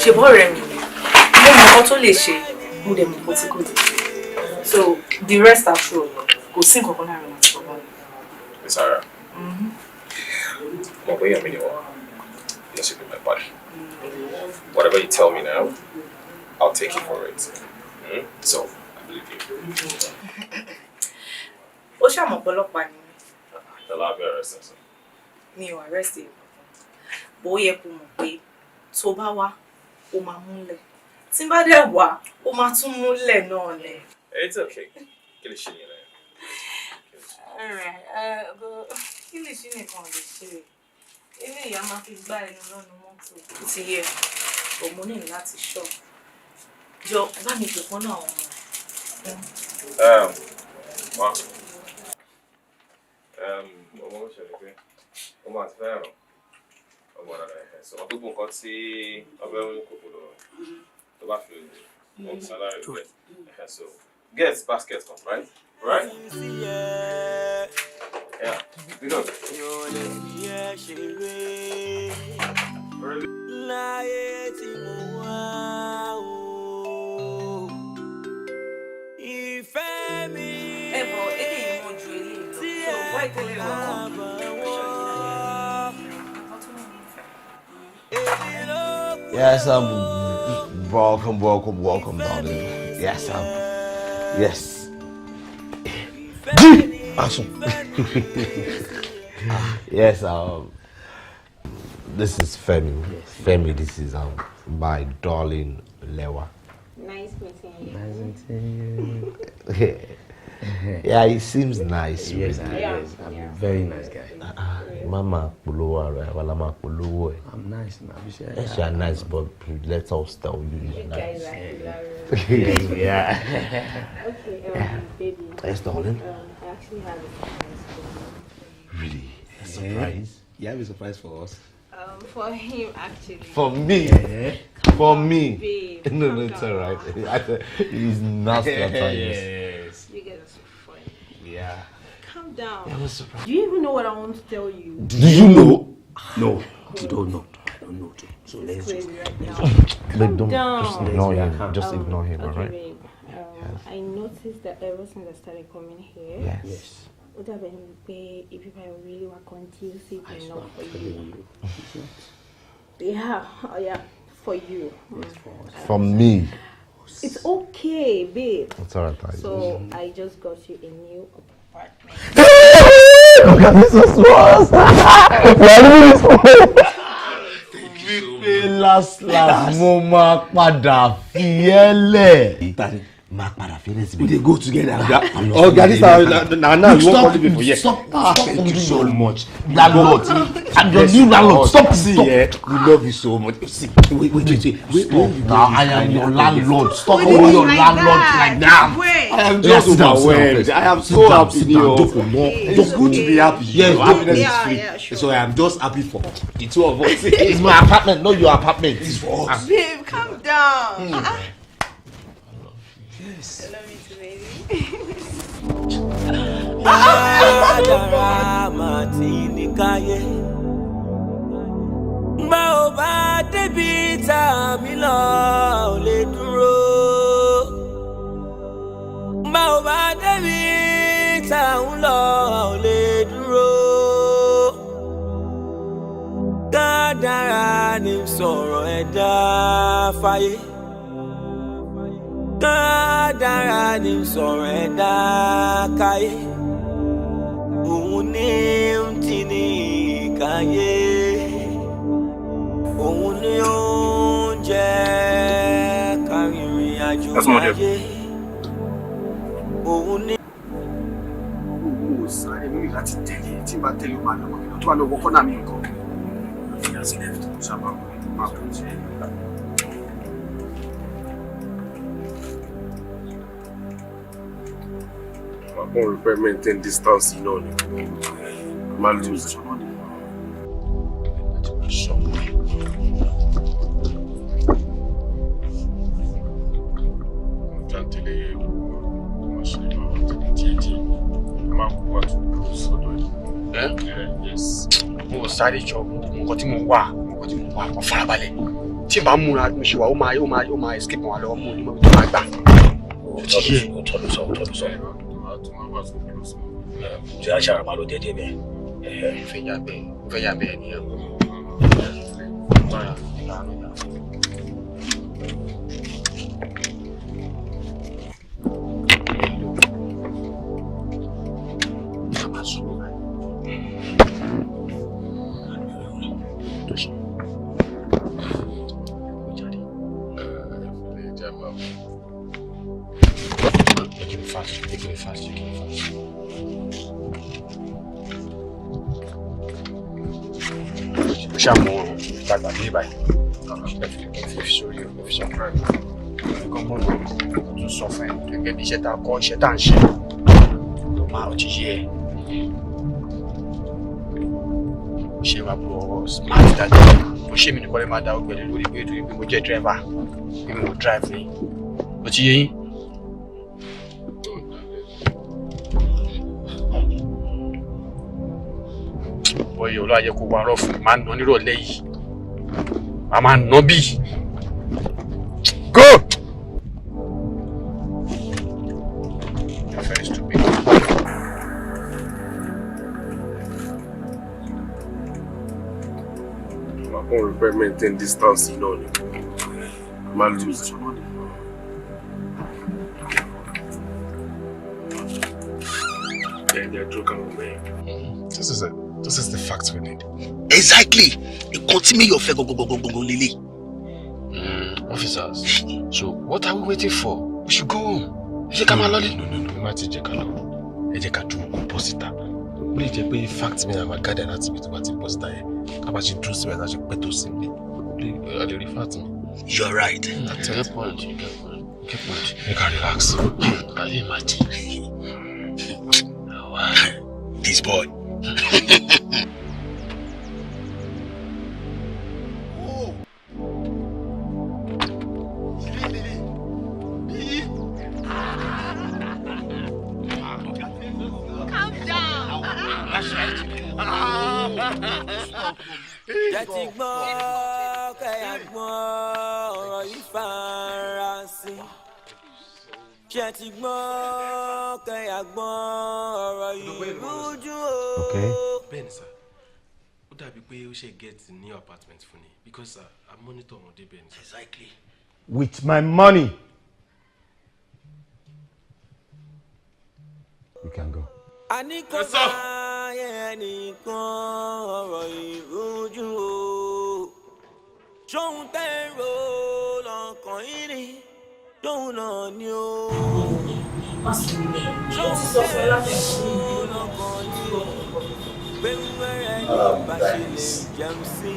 ṣèbọ̀ rẹ̀ mi mo mọ̀ ọ́ tó lè ṣe mo dẹ̀ mọ̀ tí kò dé. So the rest are true. Go sing for one hour. Miss Sarah. What way I mean, yes, you be my body. Whatever you tell me now, I'll take you for it. So I believe you. O ṣá mọ̀ ọ̀pọ̀lọpọ̀ ni. The lab arrested. Mi ò arrest you. Bó yẹ kó mọ̀ pé tó bá wá, ó máa múlẹ̀. Tí n bá dẹ̀ wá, ó máa tún múlẹ̀ náà ni. It's okay. Kí lè ṣe yẹn lẹ. Alright, kí lè ṣe nìkan lè ṣe. Ilé ìyá máa fi gbá ẹnu lọ́nu mọ́tò. Ó ti yẹ. Òmò ní láti ṣọ́. Jọ bá mi pè fún àwọn ọmọ. Wá. Ọmọ ó ṣẹlẹ̀ pé ọmọ àti fẹ́ràn ọmọ rẹ̀ ẹ̀ sọ gbogbo nǹkan tí ọbẹ̀ ń kò gbọdọ̀ tó bá fi ọmọ sálárì rẹ̀ ẹ̀ so. Get basket from, right? Right? Yeah. Because Yes, welcome, darling. Yes, yes. Yes, this is Femi. Yes. Femi, this is my darling Lewa. Nice meeting you. Nice meeting you. Yeah, he seems nice. Yes, really. yes, I'm a very nice guy. Mama Puluwa, Walama Puluwa. I'm nice, man. Yes, you are nice, but let us tell you you're nice. Yes, we are. Okay, baby. Yes, darling. I actually have a surprise for you. Really? A surprise? You have a surprise for us? For him, actually. For me? Yeah. For me? Babe, no, it's alright. He's nasty at times. Yes. You guys are so funny. Yeah. Calm down. I was surprised. Do you even know what I want to tell you? Do you know? No, you don't know. I don't know. So let's just... Right now. Calm down. Just ignore him. Just ignore him, okay, alright? Babe. I noticed that ever since I started coming here, Yes. if I really were conducive enough for you. Yeah, for you. For me. It's okay, babe. It's alright. So I just got you a new apartment. Look at this was last mo máa padà fi ẹ́ lẹ̀. Mark we dey go together. Oh, God, this now you won't call me before. Yes. Stop. Thank you so much. Landlord. And your new landlord. Stop. See, yeah, we love you so much. See, wait. Now I am your landlord. Stop calling your landlord like that. I am just overwhelmed. I am so happy. It's good to be happy. Yes, happiness is free. So I am just happy for the two of us. It's my apartment, not your apartment. It's for us. Babe, calm down. Yes. I love you too, baby. Bá ò bá débi tá mi lọ lè fàyè kádàrá ní sọ̀rọ̀ ẹ̀dá káyé òun ní ti ní káyé òun ní oúnjẹ kárìnrìn àjò láyé òun ní. mo sáré mú mi láti tẹ̀lé tí n bá tẹ̀lé o máa lọ tó wà lọ́wọ́ kọ́nà mi nǹkan fi hàn sílẹ̀ tó sábà máa bọ̀ sí. Màá kàn rí maintain distance náà ni má lose. Mo sáré jọ nǹkan tí mo wà kò farabalẹ̀ tí bá múra mo ṣe wà ó máa escape wọn lọ́wọ́ mú ní mọ́bí tó máa gbà. Òtọ́lù sọ. Ṣé aṣáára máa lọ dédé bẹ́ẹ̀? Fẹ́ yà bẹ́ẹ̀ ni ẹ̀. Ṣàmù ìgbàgbà ní ìbáyìí fi sórí òfìsàn prime gọ́gbọ́n tó sọ fún ẹ gẹ́gẹ́ bí iṣẹ́ tá a kọ́ iṣẹ́ tá à ń ṣe tó máa ti yé ẹ ṣe wà bọ̀ smart dáadáa bó ṣe mi nìkan lè máa dá ọgbẹ̀lẹ̀ lórí pé torí pé mo jẹ́ driver bí mo drive ní ó ti yé yín. Bọ́yọ̀ ló ayẹ kó wá rọ́ fún máa ń ná nírọ̀lẹ́ yìí. A máa ń ná bí. Go! You're very stupid. Màá kàn rí maintain distance náà ni má lose. They're joking with me. This is the fact we need. Exactly. Continue your fair go Lily. Officers, so what are we waiting for? We should go home. No. We might take a look. I take a two compositor. We take a fact me and my garden at me to what imposter. About you trust me as you better see me. Are you referring to me? You're right. That's a good point. You can relax. Can you imagine? This boy. Jẹ́tí gbọ́ kẹ́yà gbọ́ ọ̀rọ̀ yìí farasin. Jẹ́tí gbọ́ kẹ́yà gbọ́ ọ̀rọ̀ yìí rújú o. Bẹ́ẹ̀ni sir, ó dàbí pé ó ṣe get new apartment fún ni because I monitor ọmọdé bẹ́ẹ̀ni. Exactly. With my money. You can go. Àníkó bá ẹnìkan ọ̀rọ̀ ìrújú o. Ṣóhun tẹ́ ń ro lọ́kàn yín ni, ṣóhun náà ni o. Ṣóhun tẹ́ ń ro lọ́kàn yín ni, pẹ̀lú ẹ̀rẹ́ ní bá ṣe lè jẹun sí.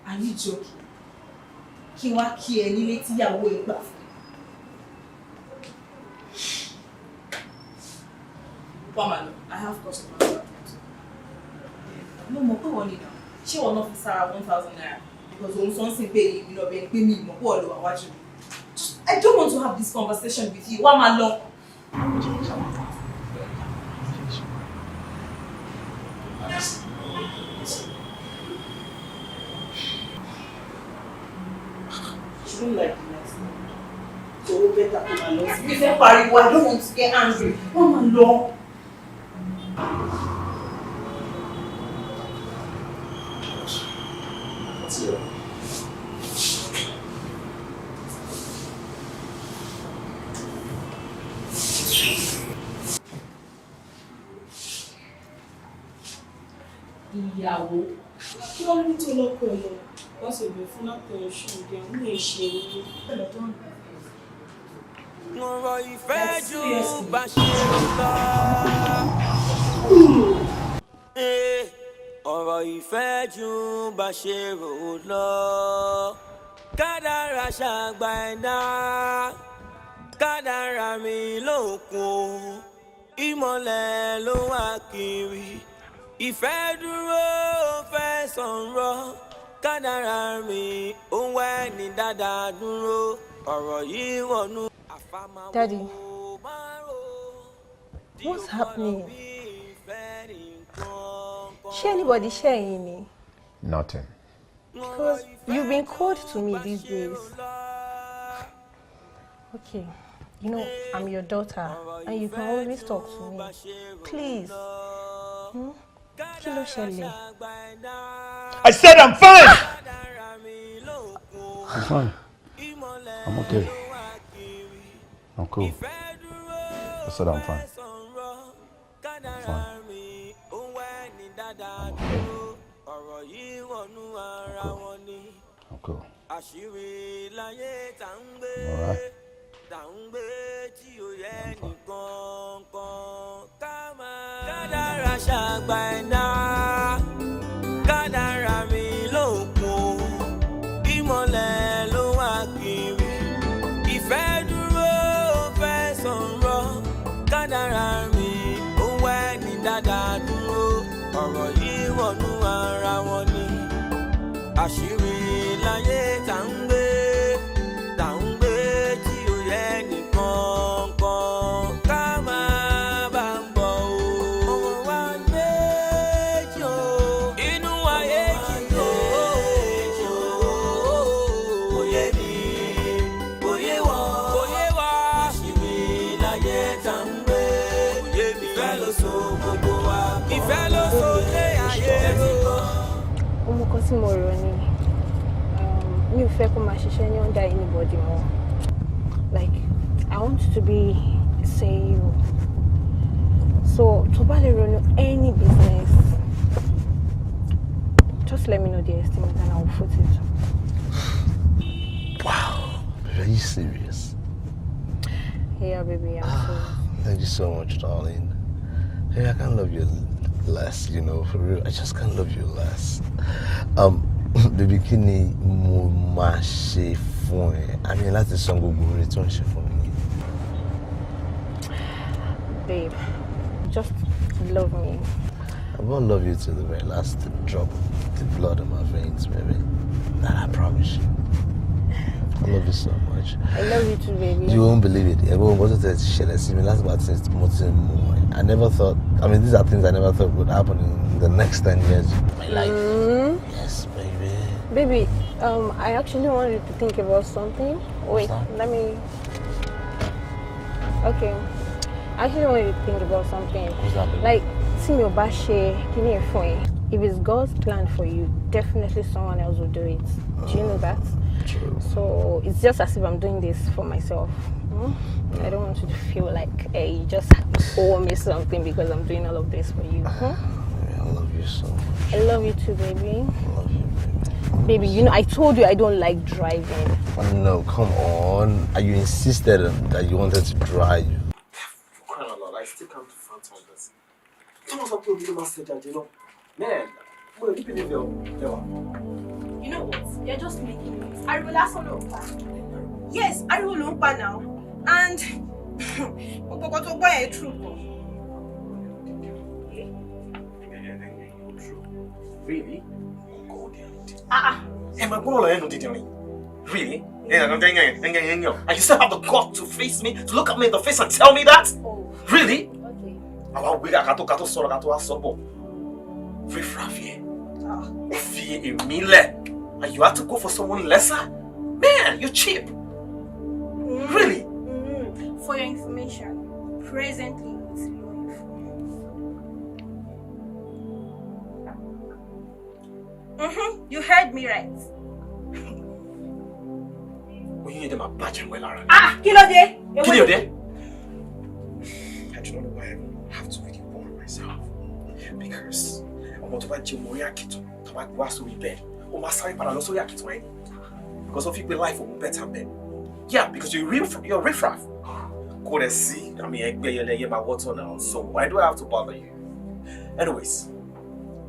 Are you joking? Kí wá kí ẹ nílé tíyàwó ẹ gbà fún. Pamalo, I have customers. No mọ̀ pé wọ́n ní náà. Ṣé wọ́n náà fi sára 1,000 naira? Because òun sọ ń sìn pé èyí lọ bẹ́ẹ̀ pé mi ìmọ̀ pọ̀ lọ àwájú. I don't want to have this conversation with you. Wá máa lọ. She don't like the next one. So we better come along. If you pariwo, I don't want to get angry. Come along. sir. Ìyàwó kí wọ́n ní tó lọ́kọ̀ ẹ̀ lọ wọ́n sì bẹ̀ fún láti ọ̀ṣun ìdí àwọn èṣe owó ọ̀rọ̀ ìfẹ́ ju bá ṣe lọ. ọ̀rọ̀ ìfẹ́ ju bá ṣe rò lọ. kádàrá ṣàgbà ẹ̀dá kádàrá mi lókun ìmọ̀lẹ̀ ló wà kiri. ìfẹ́ dúró fẹ́ sọ̀rọ̀ kádàrá mi ó wẹ́ ní dáadáa dúró ọ̀rọ̀ yìí wọnú. Daddy, what's happening? Ṣé anybody sharing me? Nothing. Because you've been cold to me these days. Okay, you know, I'm your daughter and you can always talk to me. Please. Kí ló ṣẹlẹ̀? I said I'm fine! I'm fine. I'm okay. I'm cool. I said I'm fine. I'm fine. I'm okay. I'm cool. I'm alright. Kádàrá ṣàgbà ẹ̀dá kádàrá mi lókun ìmọ̀lẹ̀ ló wà kiri. ìfẹ́ dúró fẹ́ sọ̀rọ̀ kádàrá mi ó wẹ́ ní dáadáa dúró ọ̀rọ̀ yìí wọnú ara wọn ni. àṣírí láyé tá ń gbé tí ó yẹ nìkan kan ká máa bá ń bọ̀ o. ọmọ wa méjì o inú ayé jì o kò yé mi kò yé wọ́ àṣírí láyé tá ń gbé kò yé mi. ìfẹ́ ló so gbogbo wa ìfẹ́ ló so lé ayé ro. Ọmọ kan tí mo rò ni mi ò fẹ́ kó máa ṣiṣẹ́ ní under anybody more. Like, I want to be a CEO. So, to bá lè run any business, just let me know the estimate and I will foot it. Wow, are you serious? Yeah, baby, I'm serious. Thank you so much, darling. Hey, I can't love you less, you know, for real. I just can't love you less. Baby, kí ni mo máa ṣe fún ẹ? I mean, láti san gbogbo oore tó ń ṣe fún mi. Babe, just love me. I will love you to the very last drop of the blood in my veins, baby. That I promise you. I love you so much. I love you too, baby. You won't believe it. Everyone wasn't that shit. I see me last about since I never thought, I mean, these are things I never thought would happen in the next 10 years of my life. Yes, baby. Baby, I actually wanted to think about something. Wait, let me... Okay. I actually wanted to think about something. What's that, baby? Like, see me Obashe, if it's God's plan for you, definitely someone else will do it. Do you know that? True. So it's just as if I'm doing this for myself. I don't want you to feel like, hey, you just owe me something because I'm doing all of this for you. I love you so much. I love you too, baby. I love you, baby. Baby, you know, I told you I don't like driving. Oh, no, come on. You insisted that you wanted to drive. For crying out loud, I still can't fathom this. Someone's up to me, master that, you know. Man, what are you doing there? You know what? You're just making it. I will ask on Yes, I will look now. And Really? Am I going to Really? And you still have the guts to face me, to look at me in the face and tell me that? Really? And you have to go for someone lesser? Man, you're cheap. Really? For your information, presently it's low. You heard me right. oyún yẹn dẹ̀ máa bàjẹ́ wẹ̀ lára. Kí ló dé? Kí ni ò dé? I do not know why I have to really bore myself because ọmọ tó bá jẹ ọmọ orí àkìtàn tó bá wá sórí bed ó máa sáré padà lọ sórí àkìtàn ẹni because ó fi pé life òun better bed. Yeah, because you're riffraff. Kò dẹ̀ sí àmì ẹgbẹ́ yẹlẹyẹ máa water now, so why do I have to bother you? Anyways,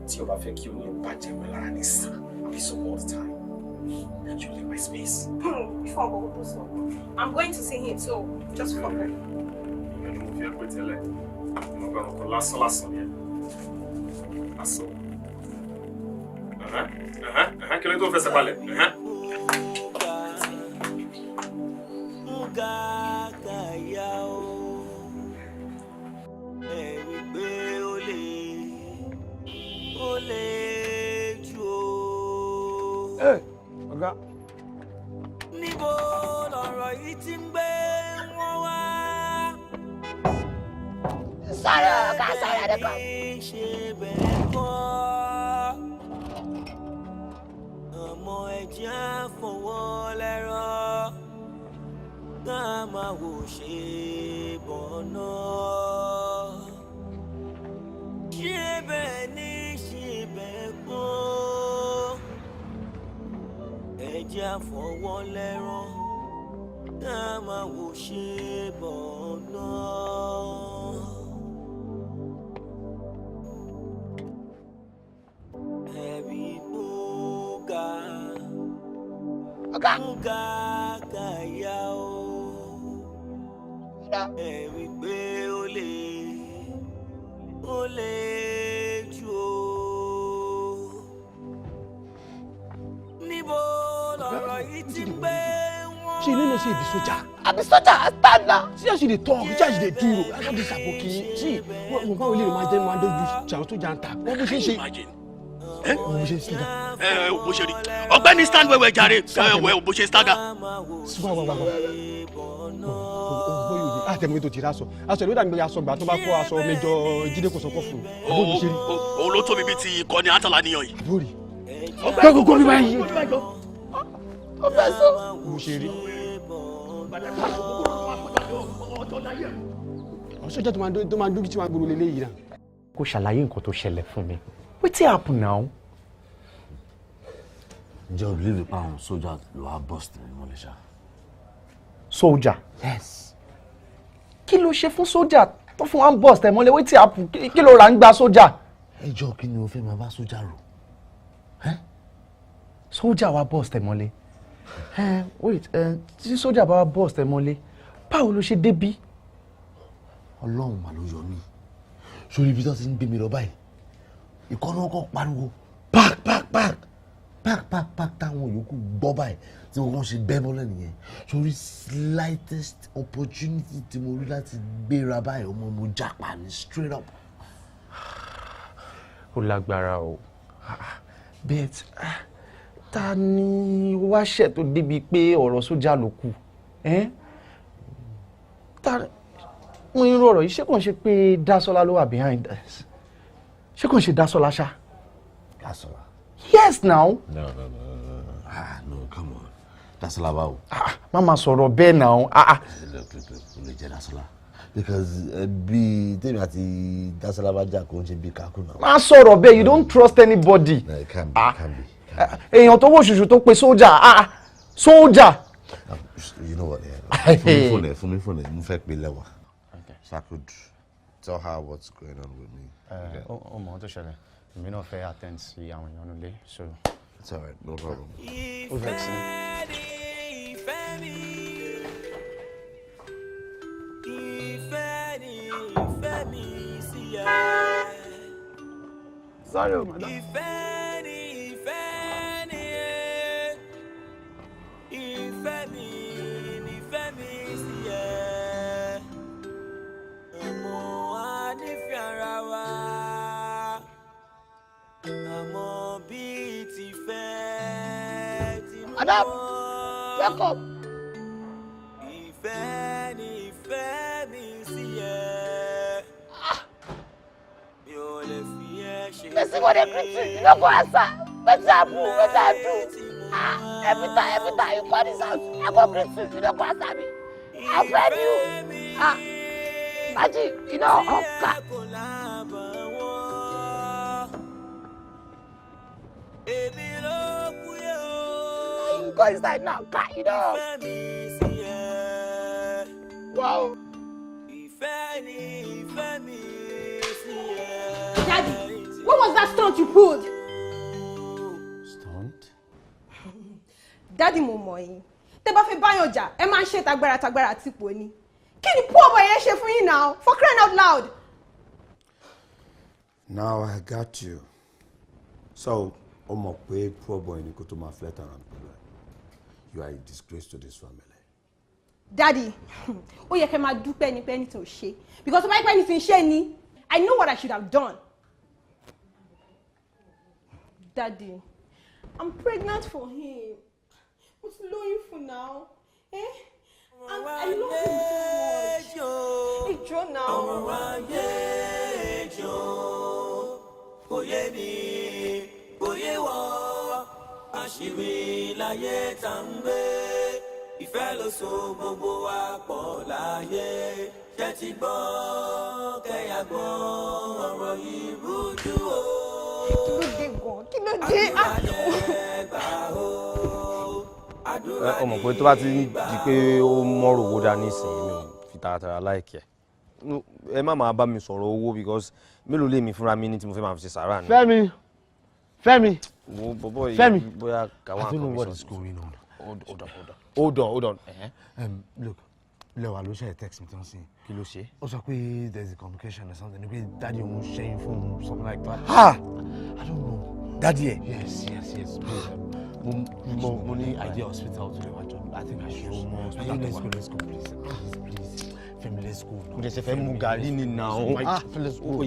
tí o bá fẹ́ kí o ní bàjẹ́ wẹ̀ lára ní sí àbí so all the time, you leave my space. Before I go to school, I'm going to see him, so just fuck her. I don't feel good to let. I'm going to last yẹn. Last. Kí ló tó fẹsẹ̀ balẹ̀? Ọ̀gá. Níbo lọ̀rọ̀ yìí ti ń gbé wọ́n wá? Sọ̀rọ̀ ọ̀gá sọ̀rọ̀ nìkan. Ṣé bẹ́ẹ̀ kọ́? Ọmọ ẹ̀jẹ̀ á fọwọ́ lẹ́rọ. Ká máa wò ṣe bọ̀nà. Ṣé bẹ́ẹ̀ ni ṣé bẹ́ẹ̀ kọ́? Ẹ̀jẹ̀ á fọwọ́ lẹ́rọ. Ká máa wò ṣe bọ̀nà. Ẹ̀rí búga. Ọ̀gá. Búga kàyà o. Ẹ̀rí pé ó lè jù o. Níbo lọ̀rọ̀ yìí ti ń gbé wọ́n? She no say be soldier. I be soldier, I stand now. See how she dey talk, see how she dey do. I don't this aboki. See, mo ba wole ma dey do jaw to janta. What be she? Bó ṣe síga. Bó ṣe rí. Ọ̀gbẹ́ni stand wẹ́wẹ́ jàre. Bó ṣe staga. Wá. Àtẹ̀mọ́ tó ti rá sọ. Aṣọ ìlú dàgbé aṣọ gbà tó bá kó aṣọ mẹ́jọ Jídé kò sọ kọ́ fún un. Òun ló tóbi bíi ti ìkọ́ni àtàlà níyàn yìí. Àbúrò gbogbo mi báyìí. Ó fẹ́ sọ. Bó ṣe rí. Ọ̀ṣọ́jà tó máa dúró tí wọ́n gbòòrò lélẹ́yìí náà. Kó ṣàlàyé nǹkan tó ṣẹlẹ̀ fún mi. Wetin happen now? Ǹjẹ́ o believe pa àwọn sójà ló wá bust ní mọ́lẹ̀ ṣá? Soldier? Yes. Kí ló ṣe fún sójà tó fún wa ń bust ẹ̀ mọ́lẹ̀? Wetin happen? Kí ló ra ń gba sójà? Ẹ jọ kí ni o fẹ́ máa bá sójà rò? Sójà wa bust ẹ̀ mọ́lẹ̀. Wait, tí sójà bá wa bust ẹ̀ mọ́lẹ̀, báwo ló ṣe débí? Ọlọ́run mà ló yọ mí. Sórí ibi tó ti ń gbé mi lọ báyìí. Ìkọ́nà ọkọ̀ pariwo park táwọn yòókù gbọ́ báyìí tí wọ́n kàn ṣe bẹ́ mọ́lẹ̀ nìyẹn. Sórí slightest opportunity tí mo rí láti gbéra báyìí ọmọ mo jápa ní straight up. Ó lágbára o. Bet ta ni wá ṣẹ̀ tó débi pé ọ̀rọ̀ sójà ló kù? Mo ń rọrọ̀ yìí ṣé kò ń ṣe pé Dásọ́lá ló wà behind this? Ṣé kò ń ṣe Dásọ́lá ṣá? Dásọ́lá? Yes now. No, come on. Dásọ́lá báwo? Má máa sọ̀rọ̀ bẹ́ẹ̀ now. Look, kò lè jẹ́ Dásọ́lá. Because bí tèmi àti Dásọ́lá bá jà kò ń ṣe bí kakú náà. Má sọ̀rọ̀ bẹ́ẹ̀, you don't trust anybody. No, it can be. Èèyàn tó wò ṣùṣù tó pe sójà. Sójà. You know what? Fún mi fóònù ẹ̀ mo fẹ́ pe lẹ́wà. So I could tell her what's going on with me. Ó mọ̀ ọ́n tó ṣẹlẹ̀. Èmi náà fẹ́ attend sí àwọn èèyàn nílé, so. It's all right, no problem. Ó vex mi. Sorry, madam. Madam, welcome. Ìfẹ́ ni ìfẹ́ mi sí ẹ. Mi ò lè fi ẹ ṣe. Person wey dey greet you, you no go answer. Wetin happen? Wetin I do? Every time you call this house, I go greet you. You don't go answer me. I'll offend you. Imagine, you know, you go inside now, you know. Wow. Daddy, what was that stunt you pulled? Stunt? Daddy mo mọ̀ yín. Tẹ́ bá fẹ́ báyàn jà, ẹ máa ń ṣe tagbára tipo ni. Kí ni poor boy yẹn ṣe fún yín now? For crying out loud. Now I got you. So, o mọ̀ pé poor boy ni kó tó máa flirt around pẹ̀lú ẹ. You are a disgrace to this family. Daddy, ó yẹ kẹ́ máa dúpẹ́ ní pé anything ò ṣe. Because if I pẹ́ anything ṣe ni, I know what I should have done. Daddy, I'm pregnant for him. What's lóyún for now? I love him so much. It's true now. Àṣírí láyé tá ń gbé, ìfẹ́ ló so gbogbo wa pọ̀ láyé. Ṣé ti gbọ́ kẹ́yà gbọ́ ọ̀rọ̀ yìí rújú o. Kí ló dé? Ọmọ pé tó bá ti di pé ó mọ́rọ̀ owó dání ìsìn mi ò fi taratara láìkẹ́. Ẹ má máa bá mi sọ̀rọ̀ owó because mélòó lè mi fúnra mi ní tí mo fẹ́ máa fi ṣe sàárà ni. Fẹ́mi. Fẹ́mi. Bóyá kàwọn I don't know what is going on. Hold on. Look, Lewa ló ṣe text mi tán sí. Kí ló ṣe? Ó sọ pé there is a communication or something. Pé daddy òun ṣẹ́yìn fún something like that. Ha! I don't know. Daddy ẹ̀? Yes. Please. Mo ní idea hospital to the watch. I think I should go hospital. Let's go, please. Fẹ́mi, let's go. Mo dẹ̀ ṣe fẹ́ mú gàrí ni now. Let's go.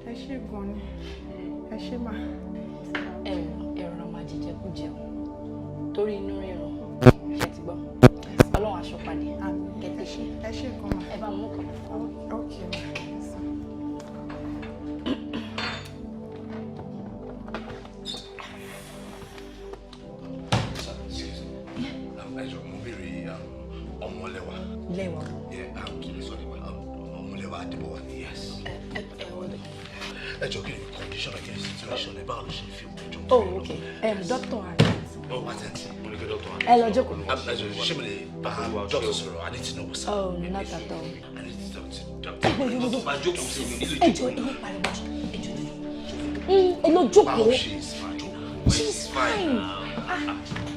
Ẹ ṣé gan ni. Ẹ ṣé ma. Ẹ̀rọ máa jíjẹ kú jẹun torí inú rírun ṣe ti gbọ́. Ọlọ́run aṣọ padì kẹtẹ ṣe. Ẹ ṣé gan ma. Ẹ bá mú kàn. Okay ma. Ẹjọ́ mo béèrè ọmọlẹ́wà. Lẹ́wà. Kí ló sọ nípa ọmọlẹ́wà Adébọ̀wá ni yes. Ẹjọ́ kí ni condition against situation ẹ báwo ló ṣe fi òjò. Oh okay. Doctor Ayoade. Oh patent. Mo ní kí doctor Ayoade. Ẹ lọ jókòó. Ẹjọ́ ṣé mo lè bá doctor sọ̀rọ̀? I need to know what's up. Oh not at all. I need to talk to doctor. Máa jókòó sí mi nílùú Ẹjọ́ ilé pariwo. Ẹ lọ jókòó. Wow, she's fine. She's fine.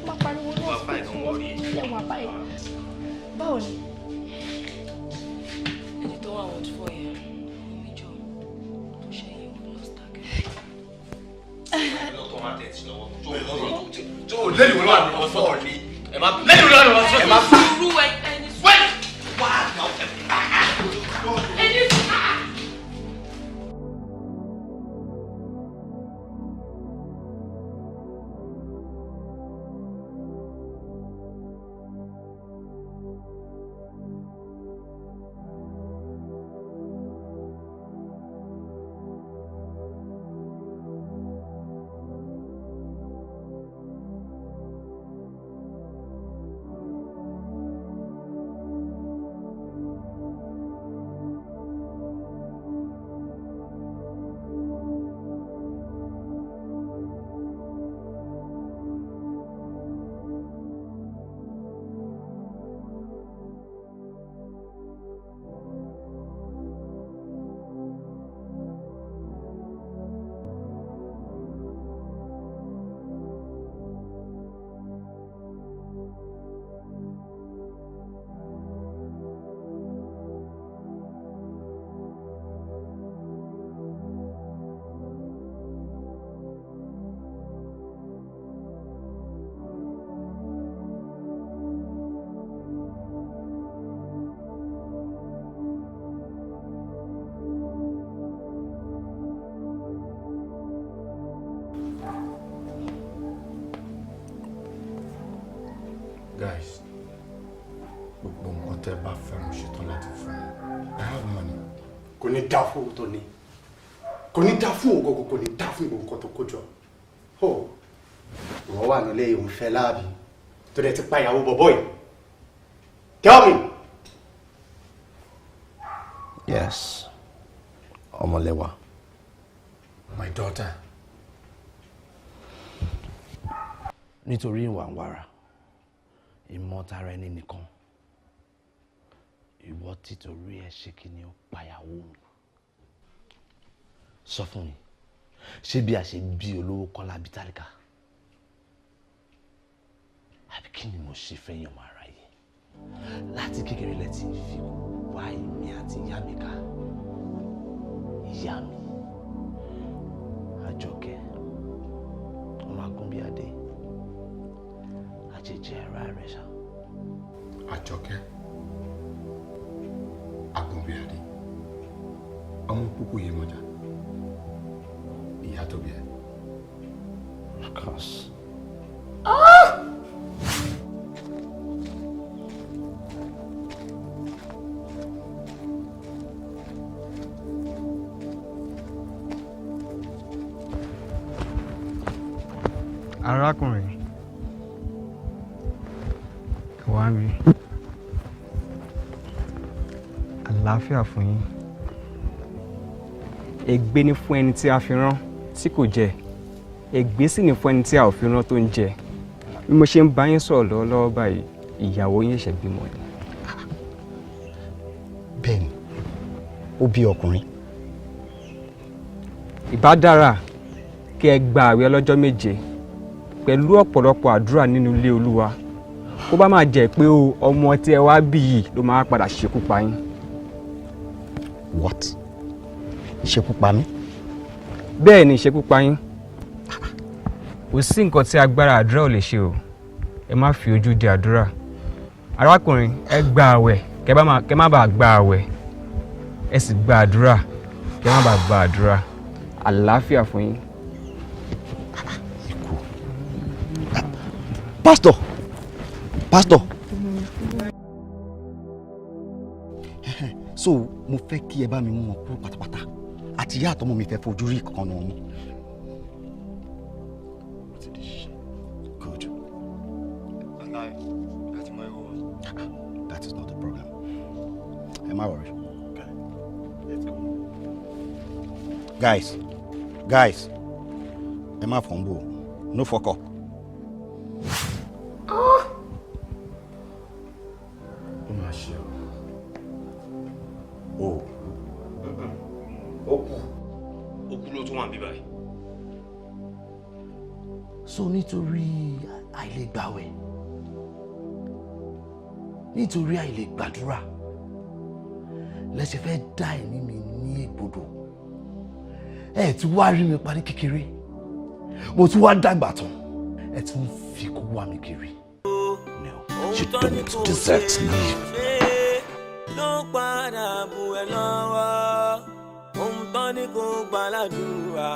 Má pariwo náà. Wà fine, don't worry. Lẹ́wọ̀n àbáyé. Báwo ni? Ẹni tó wà wọ́n fọ́ yẹn, omi jọ tó ṣe yẹ òun lọ stagger. Lọ́tọ̀ máa tẹ̀ sí lọ́wọ́. Tó o lẹ́nu wọn lọ́wọ́ àwọn fọ́ọ̀ ni. Ẹ má lẹ́nu wọn lọ́wọ́ àwọn fọ́ọ̀ ni. Ẹ má Rú ẹni wẹ́ẹ̀. Wá àgbà ọ̀tẹ̀. ẹni sùn. Guys, gbogbo nǹkan tẹ́ bá fẹ́ mo ṣetán láti fún un. I have money. Kò ní dá fún owó tó ní. Kò ní dá fún ògógó, kò ní dá fún ìgbò nǹkan tó kó jọ. Wọ́n wà nílé òun fẹ́ láàbì tó dẹ̀ ti pa ìyàwó bọ̀bọ̀ yìí. Tell me. Yes. Ọmọlẹ́wà. My daughter. Nítorí ìwà ń wàrà, ìmọ̀tara ẹni nìkan, ìwọ títorí ẹ ṣe kí ni ó payàwó mi. Sọ fún mi, ṣé bí a ṣe bí olówó Kọ́lá bí tálíkà? Àbí kí ni mo ṣe fẹ́ yàn máa ráyè? Láti kékeré lẹ ti fi wá èmi àti ìyá mi ká. Ìyá mi, Àjọkẹ́, ọmọ Agúnbíadé, àjẹjẹ ara rẹ̀ ṣá. Àjọkẹ́, Agúnbíadé, ọmọ púpọ̀ yìí mọ̀já, ìyá tó bí ẹ. Of course. Arákùnrin, wá mi. Àlàáfíà fún yín. Ègbé ni fún ẹni tí a fi rán tí kò jẹ. Ègbé sì ni fún ẹni tí a ò fi rán tó ń jẹ. Bí mo ṣe ń bá yín sọ̀rọ̀ lọ́wọ́lọ́wọ́ báyìí, ìyàwó yín ṣẹ̀ bímọ ni. Bẹ́ẹ̀ni, ó bí ọkùnrin. Ìbá dára kí ẹ gba àwẹ̀ ọlọ́jọ́ méje pẹ̀lú ọ̀pọ̀lọpọ̀ àdúrà nínú ilé Olúwa. Kó bá máa jẹ́ pé ọmọ tí ẹ wá bí yìí ló máa padà ṣekú pa yín. What? Ṣekú pa mí? Bẹ́ẹ̀ ni ṣekú pa yín. Kò sí nǹkan tí agbára àdúrà ò lè ṣe o. Ẹ má fi ojú di àdúrà. Arákùnrin, ẹ gba àwẹ̀ kẹ́ má bàa gba àwẹ̀. Ẹ sì gba àdúrà kẹ́ má bàa gba àdúrà. Àlàáfíà fún yín. Pastor! Pastor! So, mo fẹ́ kí ẹ bá mi mú wọn kúrò pátápátá. Àti ìyá àtọmọ mi fẹ́ fojú rí kankan náà mú. Good. That is not the problem. Ẹ má worry. Okay. Let's go. Guys. Ẹ má fumble. No fuck up. Ó máa ṣe o. Ó kú ló tún wà níbí báyìí. So nítorí àìlègbàwẹ̀, nítorí àìlègbàdúrà, lẹ ṣe fẹ́ dá ẹ̀mí mi ní ègbodò. Ẹ ti wá rí mi parí kékeré, mo tún wá dàgbà tán, ẹ tún fi kú wá mi kiri. No, you don't deserve to live. Ló padà bù ẹ́ lọ́wọ́, ohun tán ní kò gbàládùúrà,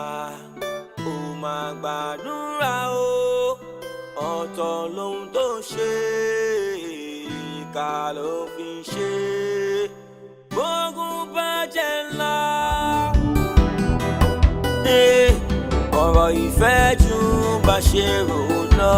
ó máa gbàdúrà o, ọ̀tọ̀ lohun tó ṣe, ìkà ló fi ṣe, bógun bàjẹ́ ńlá. Ọ̀rọ̀ ìfẹ́ jù bá ṣe rò lọ.